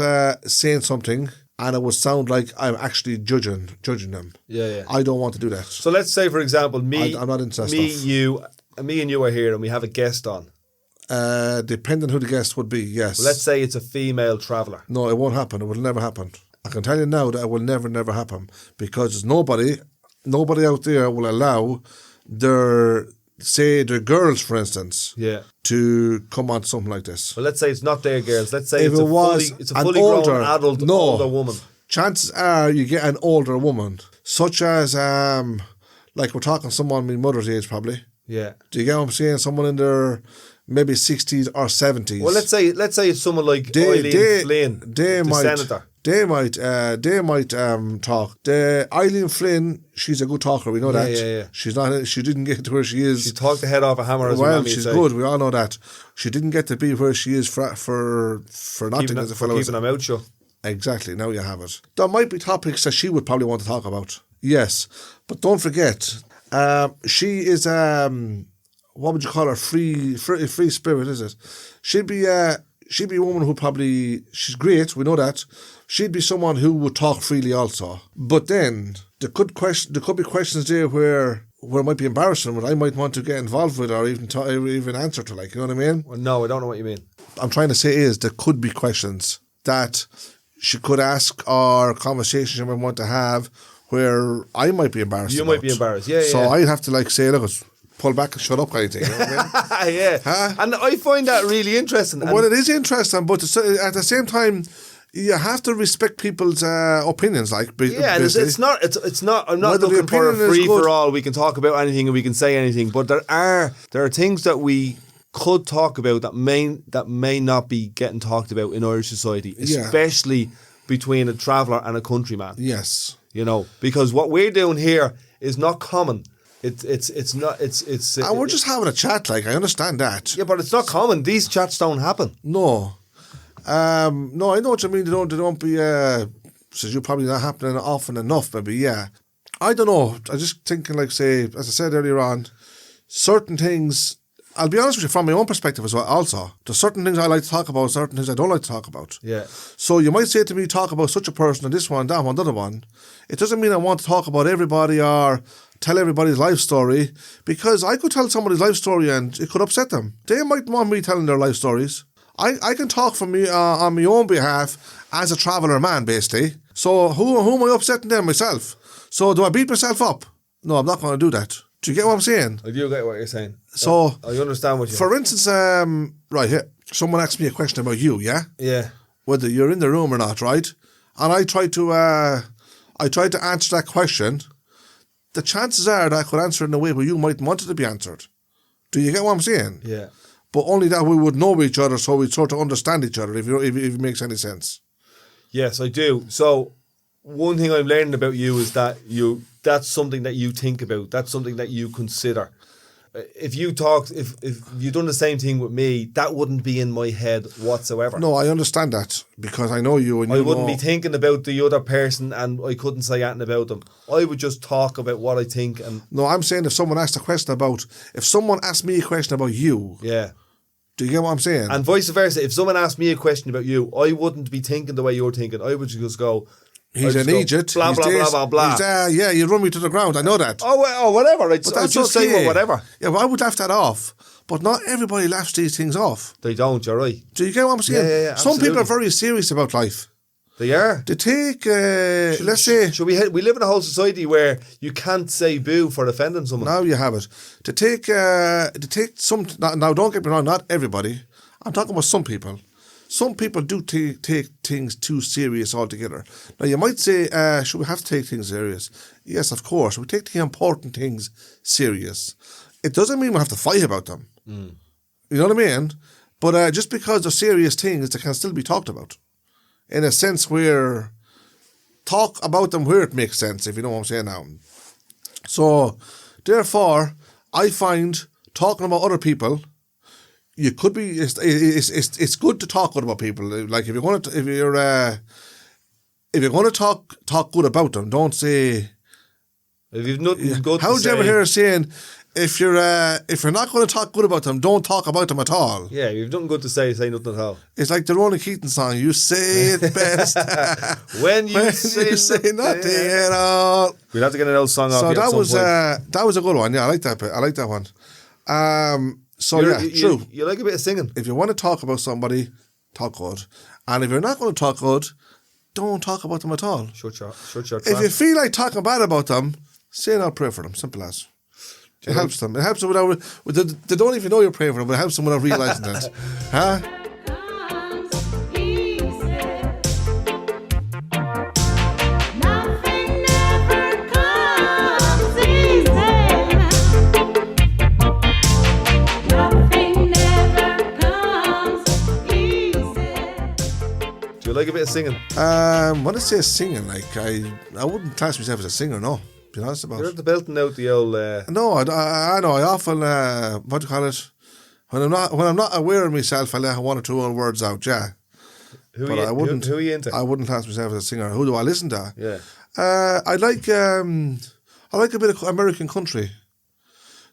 Speaker 1: saying something and it would sound like I'm actually judging them.
Speaker 2: Yeah.
Speaker 1: I don't want to do that.
Speaker 2: So let's say, for example,
Speaker 1: I'm not into that
Speaker 2: me,
Speaker 1: stuff.
Speaker 2: me and you are here and we have a guest on.
Speaker 1: Depending who the guest would be, yes.
Speaker 2: Let's say it's a female traveller.
Speaker 1: No, it won't happen. It will never happen. I can tell you now that it will never happen, because there's nobody out there will allow their girls, for instance, to come on something like this.
Speaker 2: Well, let's say it's not their girls. Let's say
Speaker 1: If
Speaker 2: it's a fully grown adult older woman.
Speaker 1: Chances are you get an older woman, such as like we're talking someone my mother's age probably.
Speaker 2: Yeah.
Speaker 1: Do you get what I'm saying? Someone in their maybe 60s or 70s.
Speaker 2: Well, let's say it's someone like Eileen Flynn, the senator.
Speaker 1: They might talk. Eileen Flynn, she's a good talker. We know that.
Speaker 2: Yeah.
Speaker 1: She didn't get to where she is.
Speaker 2: She talked the head off a hammer. As
Speaker 1: well, she's good. We all know that. She didn't get to be where she is for nothing. As a fellow,
Speaker 2: keeping her mouth shut.
Speaker 1: Exactly. Now you have it. There might be topics that she would probably want to talk about. Yes, but don't forget, she is what would you call her? Free spirit, is it? She'd be a woman who probably, she's great. We know that. She'd be someone who would talk freely also. But then there could be questions there where it might be embarrassing, what I might want to get involved with or even answer to, like, you know what I mean?
Speaker 2: Well, no, I don't know what you mean.
Speaker 1: I'm trying to say is there could be questions that she could ask or conversations she might want to have where I might be embarrassed.
Speaker 2: You might be embarrassed, yeah.
Speaker 1: So I'd have to say, look, pull back and shut up kind of thing. You know what I mean?
Speaker 2: Yeah. Huh? And I find that really interesting.
Speaker 1: Well, it is interesting, but at the same time, you have to respect people's opinions. Like,
Speaker 2: yeah, it's not. I'm not looking for a free for all. We can talk about anything and we can say anything, but there are things that we could talk about that may not be getting talked about in Irish society, especially between a traveller and a countryman.
Speaker 1: Yes,
Speaker 2: because what we're doing here is not common. It's not.
Speaker 1: And we're just having a chat. Like, I understand that.
Speaker 2: Yeah, but it's not common. These chats don't happen.
Speaker 1: No. No, I know what you mean. They don't be. So you're probably not happening often enough. Maybe, yeah. I don't know. I just thinking, like, say, as I said earlier on, certain things. I'll be honest with you, from my own perspective as well. Also, there's certain things I like to talk about, certain things I don't like to talk about.
Speaker 2: Yeah.
Speaker 1: So you might say to me, talk about such a person and this one, that one, the other one. It doesn't mean I want to talk about everybody or tell everybody's life story, because I could tell somebody's life story and it could upset them. They might want me telling their life stories. I can talk for me on my own behalf as a traveller man, basically. So who am I upsetting them? Myself. So do I beat myself up? No, I'm not going to do that. Do you get what I'm saying?
Speaker 2: I do get what you're saying.
Speaker 1: So
Speaker 2: I understand what you're
Speaker 1: saying. For instance, right here, someone asked me a question about you, yeah?
Speaker 2: Yeah.
Speaker 1: Whether you're in the room or not, right? And I tried to answer that question. The chances are that I could answer it in a way where you might want it to be answered. Do you get what I'm saying?
Speaker 2: Yeah.
Speaker 1: But only that we would know each other, so we'd sort of understand each other, if it makes any sense.
Speaker 2: Yes, I do. So one thing I'm learning about you is that that's something that you think about. That's something that you consider. If you've done the same thing with me, that wouldn't be in my head whatsoever.
Speaker 1: No, I understand that, because I know you. And
Speaker 2: I wouldn't be thinking about the other person and I couldn't say anything about them. I would just talk about what I think.
Speaker 1: No, I'm saying if someone asked me a question about you.
Speaker 2: Yeah.
Speaker 1: Do you get what I'm saying?
Speaker 2: And vice versa. If someone asked me a question about you, I wouldn't be thinking the way you're thinking. I would just go,
Speaker 1: he's in Egypt.
Speaker 2: Blah, blah, blah, blah, blah.
Speaker 1: Yeah, you run me to the ground. I know that.
Speaker 2: Oh, whatever. I'd just say whatever.
Speaker 1: Yeah, well, I would laugh that off. But not everybody laughs these things off.
Speaker 2: They don't, you're right.
Speaker 1: Do you get what I'm saying?
Speaker 2: Yeah,
Speaker 1: some people are very serious about life.
Speaker 2: They are.
Speaker 1: They take, let's say...
Speaker 2: We live in a whole society where you can't say boo for offending someone.
Speaker 1: Now you have it. To take some... Now, don't get me wrong, not everybody. I'm talking about some people. Some people do take things too serious altogether. Now, you might say, should we have to take things serious? Yes, of course. We take the important things serious. It doesn't mean we have to fight about them. You know what I mean? But just because they're serious things, they can still be talked about. In a sense where... Talk about them where it makes sense, if you know what I'm saying now. So, therefore, I find talking about other people... You could be. It's good to talk good about people. Like if you're going to talk good about them, don't say.
Speaker 2: If you've nothing good
Speaker 1: How
Speaker 2: to
Speaker 1: would
Speaker 2: say,
Speaker 1: you ever hear us saying if you're not going to talk good about them, don't talk about them at all?
Speaker 2: Yeah, if you've nothing good to say nothing at all.
Speaker 1: It's like the Ronan Keating song. You say it best
Speaker 2: when you say
Speaker 1: nothing at all.
Speaker 2: We'll have to get an old song off.
Speaker 1: So
Speaker 2: that
Speaker 1: was a good one. Yeah, I like that bit. I like that one. So true.
Speaker 2: You like a bit of singing.
Speaker 1: If you want to talk about somebody, talk good. And if you're not going to talk good, don't talk about them at all.
Speaker 2: Shut your trap.
Speaker 1: If you feel like talking bad about them, say I'll pray for them. Simple as. It helps them. It helps them without... They don't even know you're praying for them, but it helps them without realising it. Huh?
Speaker 2: Like a bit of singing?
Speaker 1: When I say singing, like I wouldn't class myself as a singer, no. Be honest about it.
Speaker 2: You're at the belting out the old.
Speaker 1: No, I know. I often what do you call it? When I'm not aware of myself, I let one or two old words out. Yeah.
Speaker 2: Who are you into?
Speaker 1: I wouldn't class myself as a singer. Who do I listen to?
Speaker 2: Yeah.
Speaker 1: I like a bit of American country.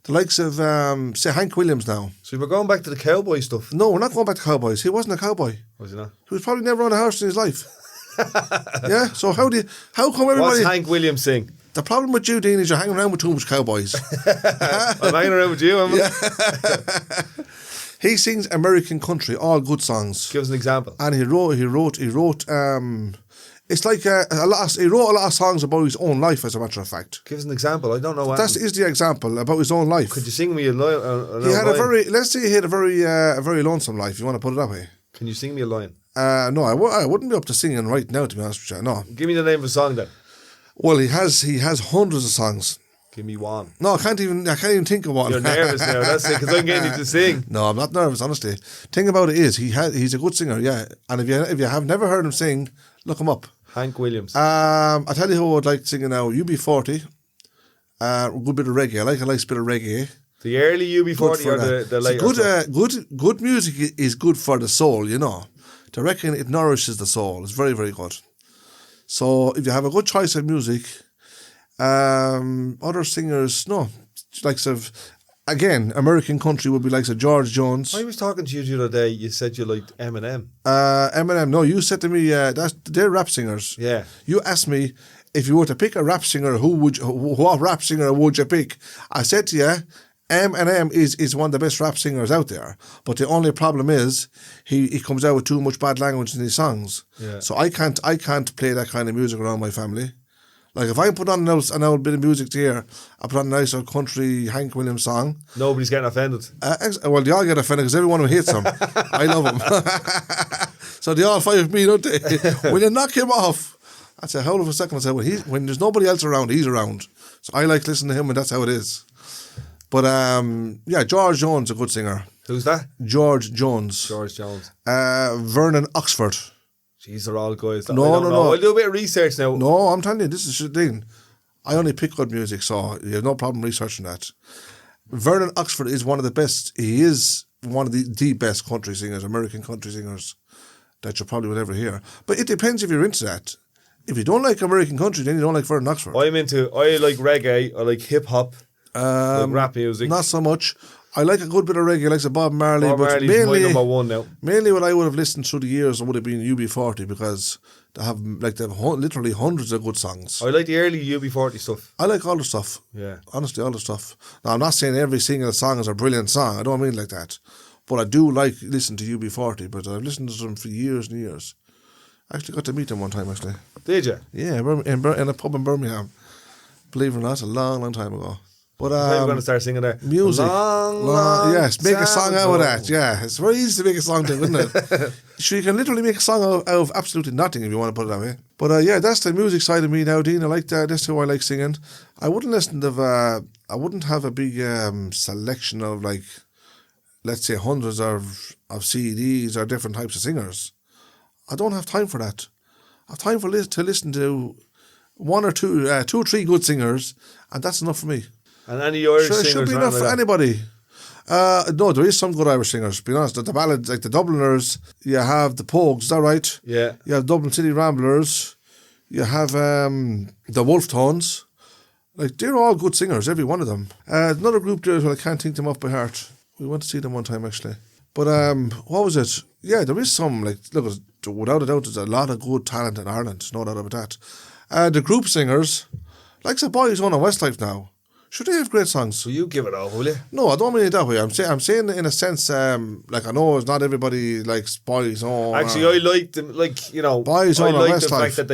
Speaker 1: The likes of say Hank Williams now.
Speaker 2: So we're going back to the cowboy stuff.
Speaker 1: No, we're not going back to cowboys. He wasn't a cowboy.
Speaker 2: Was he not?
Speaker 1: He was probably never on a horse in his life. Yeah. So how come everybody?
Speaker 2: What's Hank Williams sing?
Speaker 1: The problem with you, Dean, is you're hanging around with too much cowboys.
Speaker 2: I'm hanging around with you, am I?
Speaker 1: Yeah. He sings American country, all good songs.
Speaker 2: Give us an example.
Speaker 1: And he wrote. It's like he wrote a lot of songs about his own life, as a matter of fact.
Speaker 2: Give us an example. I don't know what.
Speaker 1: That is the example about his own life.
Speaker 2: Could you sing me a line?
Speaker 1: He had let's say he had a very lonesome life. You want to put it that way?
Speaker 2: Can you sing me a line?
Speaker 1: No, I wouldn't be up to singing right now, to be honest with you. No.
Speaker 2: Give me the name of a song then.
Speaker 1: Well, he has hundreds of songs.
Speaker 2: Give me one.
Speaker 1: No, I can't even think of one.
Speaker 2: You're nervous now. That's it, because I'm getting you to sing.
Speaker 1: No, I'm not nervous, honestly. Thing about it is, he's a good singer, yeah. And if you have never heard him sing, look him up.
Speaker 2: Hank Williams.
Speaker 1: I tell you who I would like singing now. UB40. A good bit of reggae. I like a nice bit of reggae.
Speaker 2: The early UB40 or the later?
Speaker 1: Good music is good for the soul, you know. I reckon it nourishes the soul. It's very, very good. So if you have a good choice of music, other singers, no, likes of, again, American country would be likes of George Jones.
Speaker 2: I was talking to you the other day. You said you liked Eminem.
Speaker 1: Eminem. No, you said to me they're rap singers.
Speaker 2: Yeah.
Speaker 1: You asked me if you were to pick a rap singer, what rap singer would you pick? I said to you, Eminem is one of the best rap singers out there. But the only problem is he comes out with too much bad language in his songs.
Speaker 2: Yeah.
Speaker 1: So I can't play that kind of music around my family. Like if I put on an old bit of music to hear, I put on a nice old country Hank Williams song.
Speaker 2: Nobody's getting offended.
Speaker 1: Well, they all get offended because everyone who hates him. I love him. So they all fight with me, don't they? When you knock him off, I say, hold on for a second. I say, when there's nobody else around, he's around. So I like listening to him, and that's how it is. But yeah, George Jones, a good singer.
Speaker 2: Who's that?
Speaker 1: George Jones.
Speaker 2: George Jones.
Speaker 1: Vernon Oxford.
Speaker 2: These are all guys.
Speaker 1: No.
Speaker 2: I'll do a bit of research now.
Speaker 1: No, I'm telling you, this is the thing. I only pick good music, so you have no problem researching that. Vernon Oxford is one of the best. He is one of the best country singers, American country singers, that you probably will ever hear. But it depends if you're into that. If you don't like American country, then you don't like Vernon Oxford.
Speaker 2: I like reggae. I like hip hop. Like rap music.
Speaker 1: Not so much. I like a good bit of reggae, like Bob Marley.
Speaker 2: Bob Marley's my number one now.
Speaker 1: Mainly what I would have listened through the years would have been UB40 because they have literally hundreds of good songs.
Speaker 2: I like the early UB40 stuff.
Speaker 1: I like all the stuff.
Speaker 2: Yeah.
Speaker 1: Honestly, all the stuff. Now, I'm not saying every single song is a brilliant song. I don't mean like that. But I do like listening to UB40, but I've listened to them for years and years. I actually got to meet them one time, actually.
Speaker 2: Did you?
Speaker 1: Yeah, in a pub in Birmingham. Believe it or not, a long, long time ago. But
Speaker 2: We're going to start singing there.
Speaker 1: music.
Speaker 2: Long
Speaker 1: yes, make a song out of
Speaker 2: ago.
Speaker 1: that. Yeah, it's very easy to make a song to, isn't it? Sure, you can literally make a song out of absolutely nothing if you want to put it that way. But yeah, that's the music side of me now, Dean. I like that. That's who I like singing. I wouldn't listen to. I wouldn't have a big selection of, like, let's say, hundreds of CDs or different types of singers. I don't have time for that. I have time to listen to one or two or three good singers, and that's enough for me.
Speaker 2: And any Irish
Speaker 1: Sure, it
Speaker 2: singers?
Speaker 1: should be enough for anybody. No, there is some good Irish singers, to be honest. The ballads, like the Dubliners, you have the Pogues, is that right?
Speaker 2: Yeah.
Speaker 1: You have Dublin City Ramblers, you have the Wolf Tones. Like, they're all good singers, every one of them. Another group there, I can't think them off by heart. We went to see them one time, actually. But what was it? Yeah, there is some, like, look, without a doubt, there's a lot of good talent in Ireland, no doubt about that. The group singers, like the boys on Westlife now, should they have great songs?
Speaker 2: Will you give it over, will you?
Speaker 1: No, I don't mean it that way. I'm saying in a sense, like, I know it's not everybody likes Boys On.
Speaker 2: Actually, I like them, like, you know,
Speaker 1: Boys
Speaker 2: I
Speaker 1: On
Speaker 2: like
Speaker 1: and
Speaker 2: the
Speaker 1: Westlife.
Speaker 2: fact that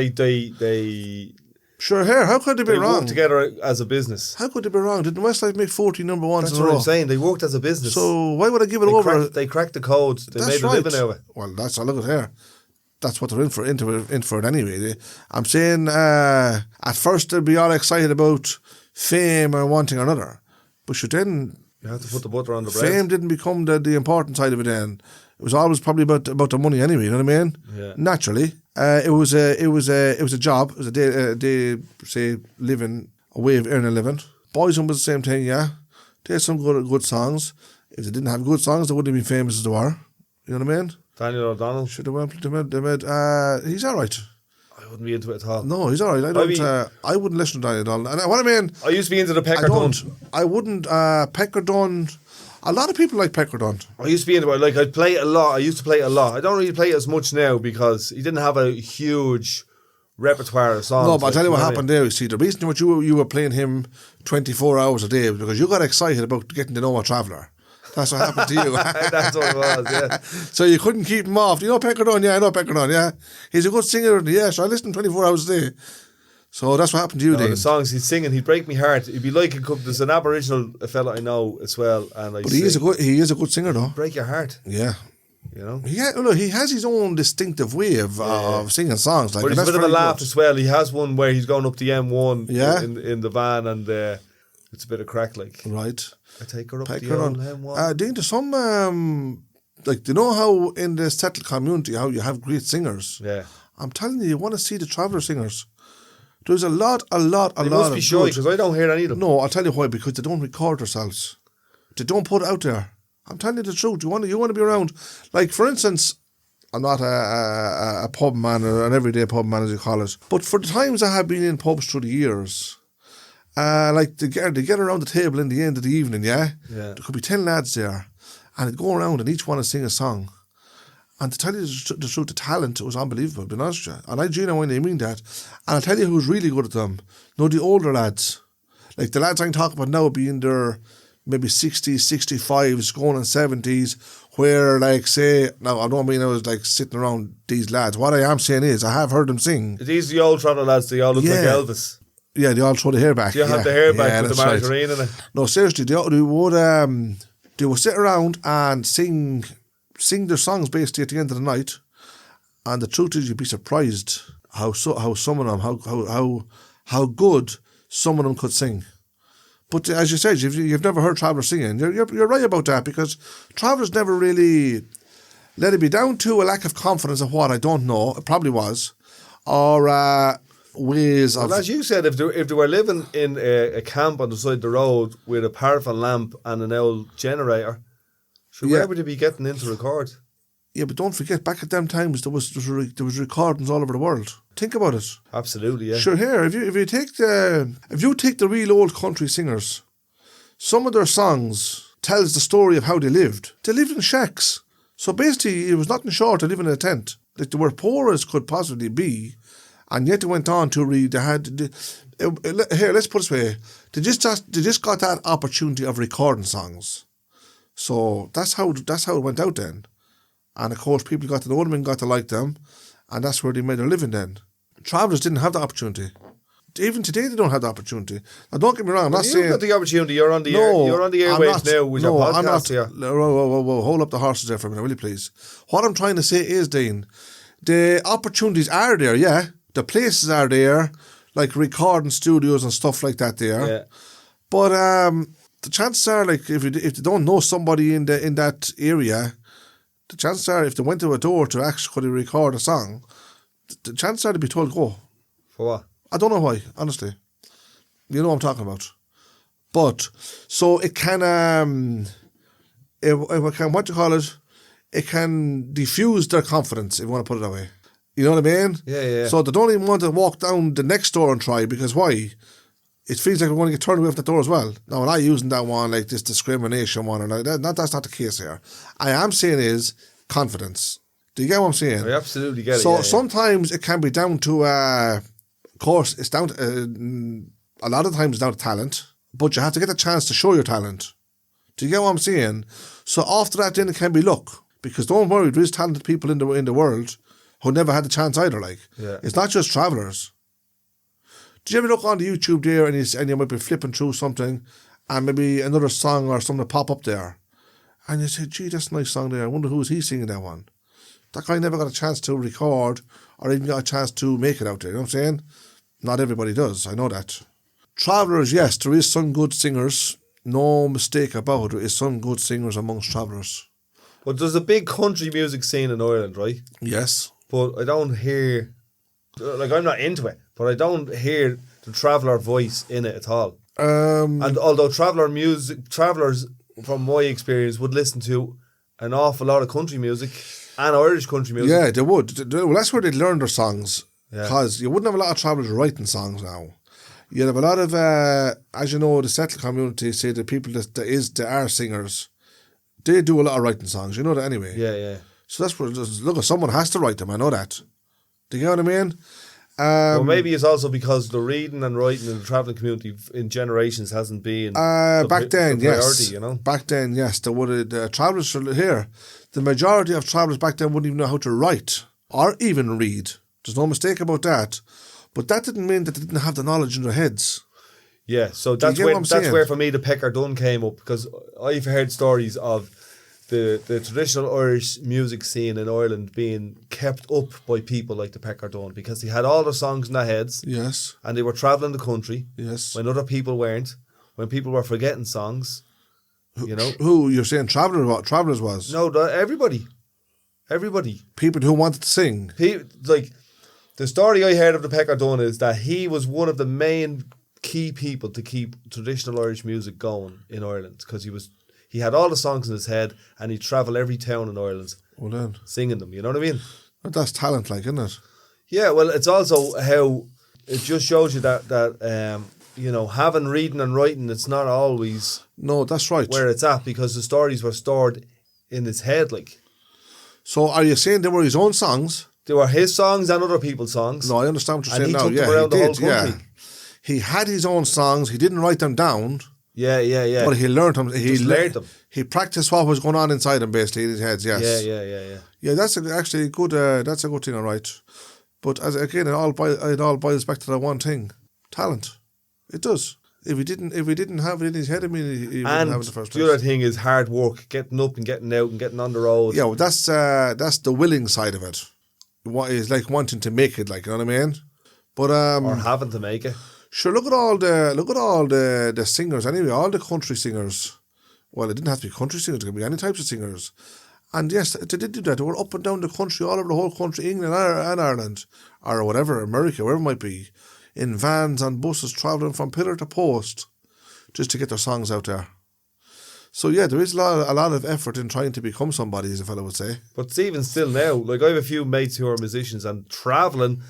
Speaker 2: they
Speaker 1: Sure, here, how could they be wrong?
Speaker 2: work together as a business.
Speaker 1: How could they be wrong? Didn't Westlife make 40 number ones
Speaker 2: That's
Speaker 1: in a
Speaker 2: what
Speaker 1: row?
Speaker 2: I'm saying. They worked as a business.
Speaker 1: So why would I give it over?
Speaker 2: They cracked the code. They
Speaker 1: That's
Speaker 2: made a living out of it.
Speaker 1: Well, that's, I look at here. That's what they're in for it anyway. I'm saying at first they'll be all excited about fame or one thing or another. But then
Speaker 2: You have to put the butter on the bread.
Speaker 1: fame didn't become the important side of it then. It was always probably about the money anyway, you know what I mean?
Speaker 2: Yeah.
Speaker 1: Naturally. It was a job. It was a day say, living, a way of earning a living. Boys On was the same thing, yeah. They had some good songs. If they didn't have good songs, they wouldn't have been famous as they were. You know what I mean?
Speaker 2: Daniel O'Donnell.
Speaker 1: Should have went. He's all right.
Speaker 2: I wouldn't be into it at all.
Speaker 1: No, he's all right. I wouldn't listen to Daniel O'Donnell. And what I mean,
Speaker 2: I used to be into the
Speaker 1: I
Speaker 2: Pecker
Speaker 1: don't.
Speaker 2: Dunn.
Speaker 1: I wouldn't. Pecker Dunn. A lot of people like Pecker Dunn.
Speaker 2: I used to be into it. Like, I'd play it a lot. I used to play it a lot. I don't really play it as much now because he didn't have a huge repertoire of songs.
Speaker 1: No, but I'll tell you what
Speaker 2: know
Speaker 1: happened there. You see, the reason what you were playing him 24 hours a day was because you got excited about getting to know a traveller. That's what happened to you.
Speaker 2: That's what it was, yeah.
Speaker 1: So you couldn't keep him off. You know Pecker Dunn? Yeah, I know Pecker Dunn, yeah. He's a good singer. Yeah, so I listen 24 hours a day. So that's what happened to you,
Speaker 2: No,
Speaker 1: Dean.
Speaker 2: the songs he's singing, he'd break me heart. It'd be like there's an Aboriginal fella I know as well, and
Speaker 1: But he is a good singer, though.
Speaker 2: break your heart,
Speaker 1: Yeah.
Speaker 2: you know.
Speaker 1: He has his own distinctive way of singing songs. Like,
Speaker 2: But he's
Speaker 1: and
Speaker 2: a bit
Speaker 1: that's
Speaker 2: of a
Speaker 1: very
Speaker 2: laugh
Speaker 1: good.
Speaker 2: as well. He has one where he's going up the M1
Speaker 1: Yeah.
Speaker 2: in the van, and it's a bit of crack. Like,
Speaker 1: Right.
Speaker 2: I take her up
Speaker 1: Pecker
Speaker 2: the old
Speaker 1: Dunn.
Speaker 2: M1.
Speaker 1: Dean, there's some, like, do you know how in the settled community, how you have great singers?
Speaker 2: Yeah.
Speaker 1: I'm telling you want to see the traveller singers. There's a lot
Speaker 2: They
Speaker 1: of
Speaker 2: must be shy
Speaker 1: good.
Speaker 2: because I don't hear any of them.
Speaker 1: No, I'll tell you why, because they don't record themselves. They don't put it out there. I'm telling you the truth. You want to be around. Like, for instance, I'm not a pub man or an everyday pub man, as you call it. But for the times I have been in pubs through the years, like they get around the table in the end of the evening, yeah?
Speaker 2: Yeah.
Speaker 1: There could be 10 lads there, and they'd go around and each one would sing a song. And to tell you the truth, the talent was unbelievable, to be honest with you. And I genuinely mean that. And I'll tell you who's really good at them. No, the older lads. Like the lads I'm talking about now being their maybe 60s, 65s, going on 70s, where, like, say, now I don't mean I was like sitting around these lads. What I am saying is I have heard them sing.
Speaker 2: These are the old Toronto lads. They all look like
Speaker 1: Yeah.
Speaker 2: Elvis.
Speaker 1: Yeah, they all throw the hair back.
Speaker 2: Do you have the hair back with the
Speaker 1: that's right.
Speaker 2: margarine in it?
Speaker 1: No, seriously, they would sit around and sing their songs basically at the end of the night. And the truth is, you'd be surprised how some of them, how good some of them could sing. But as you said, you've never heard travellers singing. You're right about that, because travellers never really let it be down to a lack of confidence of what I don't know. It probably was, or ways of.
Speaker 2: Well, as you said, if they were living in a camp on the side of the road with a paraffin lamp and an old generator, sure, where would they be getting in to record?
Speaker 1: Yeah, but don't forget, back at them times there was recordings all over the world. Think about it.
Speaker 2: Absolutely, yeah.
Speaker 1: Sure, here if you take the real old country singers, some of their songs tells the story of how they lived. They lived in shacks, so basically it was nothing short of living in a tent. Like, they were poor as could possibly be, and yet they went on to read. Here, let's put it this way: they just got that opportunity of recording songs. So that's how it went out then. And of course, people got to know them and got to like them. And that's where they made their living then. Travellers didn't have the opportunity. Even today, they don't have the opportunity. Now, don't get me wrong. I'm not saying
Speaker 2: you've got the opportunity. You're on the airwaves now with your podcast.
Speaker 1: I'm not,
Speaker 2: here.
Speaker 1: Whoa, hold up the horses there for a minute, will you please? What I'm trying to say is, Dean, the opportunities are there, yeah. The places are there, like recording studios and stuff like that there.
Speaker 2: Yeah.
Speaker 1: But the chances are, like, if they don't know somebody in that area, the chances are, if they went to a door to actually record a song, the chances are they'd be told go.
Speaker 2: For what?
Speaker 1: I don't know why, honestly. You know what I'm talking about. But, so it can, it can, what do you call it? It can diffuse their confidence, if you want to put it that way. You know what I mean?
Speaker 2: Yeah.
Speaker 1: So they don't even want to walk down the next door and try, because why? It feels like we're going to get turned away from the door as well. Now, I'm not using that one, like this discrimination one, and that's not the case here. I am saying is confidence. Do you get what I'm saying?
Speaker 2: I absolutely get it.
Speaker 1: So sometimes it can be down to, of course, it's down to, a lot of times it's down to talent, but you have to get the chance to show your talent. Do you get what I'm saying? So after that, then it can be luck. Because don't worry, there is talented people in the world who never had the chance either. Like, it's not just travellers. Did you ever look on the YouTube there and you might be flipping through something and maybe another song or something pop up there, and you say, "Gee, that's a nice song there. I wonder who is he singing that one." That guy never got a chance to record or even got a chance to make it out there. You know what I'm saying? Not everybody does. I know that. Travellers, yes, there is some good singers. No mistake about it. There is some good singers amongst travellers.
Speaker 2: But there's a big country music scene in Ireland, right?
Speaker 1: Yes.
Speaker 2: But I don't hear, like, I'm not into it, but I don't hear the traveller voice in it at all. And although travellers, from my experience, would listen to an awful lot of country music and Irish country music.
Speaker 1: Yeah, they would. Well, that's where they'd learn their songs.
Speaker 2: Yeah.
Speaker 1: Because you wouldn't have a lot of travellers writing songs now. You'd have a lot of, as you know, the settled community, say the people that are singers, they do a lot of writing songs. You know that anyway.
Speaker 2: Yeah.
Speaker 1: So that's where, look, someone has to write them. I know that. Do you get what I mean?
Speaker 2: Well, maybe it's also because the reading and writing in the travelling community in generations hasn't been
Speaker 1: back then,
Speaker 2: the priority,
Speaker 1: yes.
Speaker 2: you know?
Speaker 1: Back then, yes. The travellers here, the majority of travellers back then wouldn't even know how to write or even read. There's no mistake about that. But that didn't mean that they didn't have the knowledge in their heads.
Speaker 2: Yeah, so that's where for me the Pecker Dun came up, because I've heard stories of the traditional Irish music scene in Ireland being kept up by people like the Pecker Dun, because they had all their songs in their heads.
Speaker 1: Yes.
Speaker 2: And they were travelling the country.
Speaker 1: Yes.
Speaker 2: When other people weren't. When people were forgetting songs. You know?
Speaker 1: Who you're saying travellers was?
Speaker 2: No, everybody. Everybody.
Speaker 1: People who wanted to sing.
Speaker 2: Like, the story I heard of the Pecker Dun is that he was one of the main key people to keep traditional Irish music going in Ireland, because he had all the songs in his head and he'd travel every town in Ireland singing them, you know what I mean?
Speaker 1: That's talent, like, isn't it?
Speaker 2: Yeah, well, it's also how it just shows you that you know, having reading and writing, it's not always
Speaker 1: that's right,
Speaker 2: where it's at, because the stories were stored in his head. Like,
Speaker 1: so are you saying they were his own songs?
Speaker 2: They were his songs and other people's songs.
Speaker 1: No, I understand what you're saying now.
Speaker 2: And he took them around the whole country.
Speaker 1: Yeah. He had his own songs. He didn't write them down.
Speaker 2: Yeah.
Speaker 1: But he learned them. He
Speaker 2: learned them.
Speaker 1: He practiced what was going on inside him, basically, in his head. Yes.
Speaker 2: Yeah.
Speaker 1: Yeah, that's actually good. That's a good thing, all right. But again, it all boils back to that one thing: talent. It does. If he didn't have it in his head, I mean, he wouldn't have it in the first place.
Speaker 2: The other thing is hard work, getting up and getting out and getting on the road.
Speaker 1: Yeah, well, that's the willing side of it. What is like wanting to make it, like, you know what I mean? But
Speaker 2: or having to make it.
Speaker 1: Sure, look at all the singers anyway, all the country singers. Well, it didn't have to be country singers, it could be any types of singers. And yes, they did do that. They were up and down the country, all over the whole country, England and Ireland, or whatever, America, wherever it might be, in vans and buses, travelling from pillar to post, just to get their songs out there. So yeah, there is a lot of effort in trying to become somebody, as a fellow would say.
Speaker 2: But even still now, like, I have a few mates who are musicians, and travelling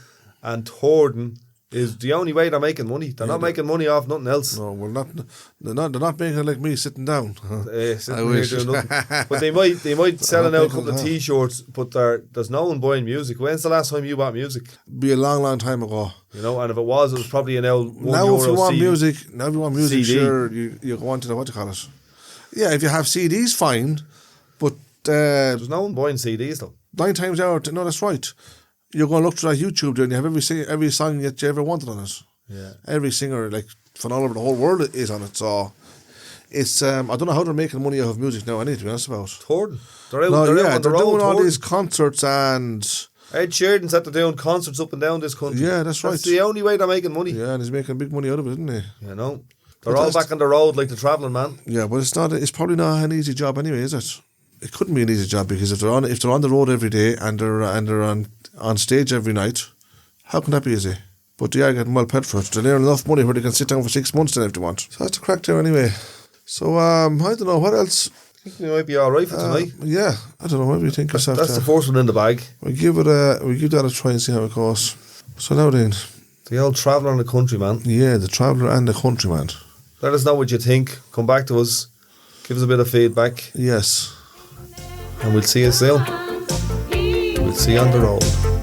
Speaker 2: and touring is the only way they're making money. They're not making money off nothing else.
Speaker 1: No, well, they're not making it like me, sitting down.
Speaker 2: Sitting here doing nothing. But they might selling out a couple of T-shirts, but there's no one buying music. When's the last time you bought music?
Speaker 1: Be a long time ago.
Speaker 2: You know, and if it was probably an L1
Speaker 1: now
Speaker 2: euro
Speaker 1: if you want
Speaker 2: CD.
Speaker 1: music,
Speaker 2: CD.
Speaker 1: sure, you go on to the, what do you call it? Yeah, if you have CDs, fine, but
Speaker 2: there's no one buying CDs though.
Speaker 1: 9 times out, no, that's right. you're going to look through that YouTube there and you have every song that you ever wanted on it.
Speaker 2: Yeah.
Speaker 1: Every singer, like, from all over the whole world is on it. So, it's, I don't know how they're making money out of music now, I need to be honest about.
Speaker 2: Touring. They're out, they're
Speaker 1: doing all
Speaker 2: touring.
Speaker 1: these concerts and...
Speaker 2: Ed Sheeran's at the doing concerts up and down this country.
Speaker 1: Yeah, that's right.
Speaker 2: That's the only way they're making money.
Speaker 1: Yeah, and he's making big money out of it, isn't he?
Speaker 2: You know. They're all back on the road like the travelling man.
Speaker 1: Yeah, but it's probably not an easy job anyway, is it? It couldn't be an easy job because if they're on the road every day and they're on stage every night, how can that be easy? But they are getting well paid for it. They're earning enough money where they can sit down for 6 months then if they want. So that's the crack there anyway. So I don't know what else.
Speaker 2: I think we might be all right for tonight.
Speaker 1: Yeah, I don't know. What do you think yourself?
Speaker 2: That's the first one in the bag.
Speaker 1: We give that a try and see how it goes. So now then,
Speaker 2: the old traveller and the countryman.
Speaker 1: Yeah, the traveller and the countryman.
Speaker 2: Let us know what you think. Come back to us. Give us a bit of feedback.
Speaker 1: Yes.
Speaker 2: And we'll see you soon. We'll see you on the road.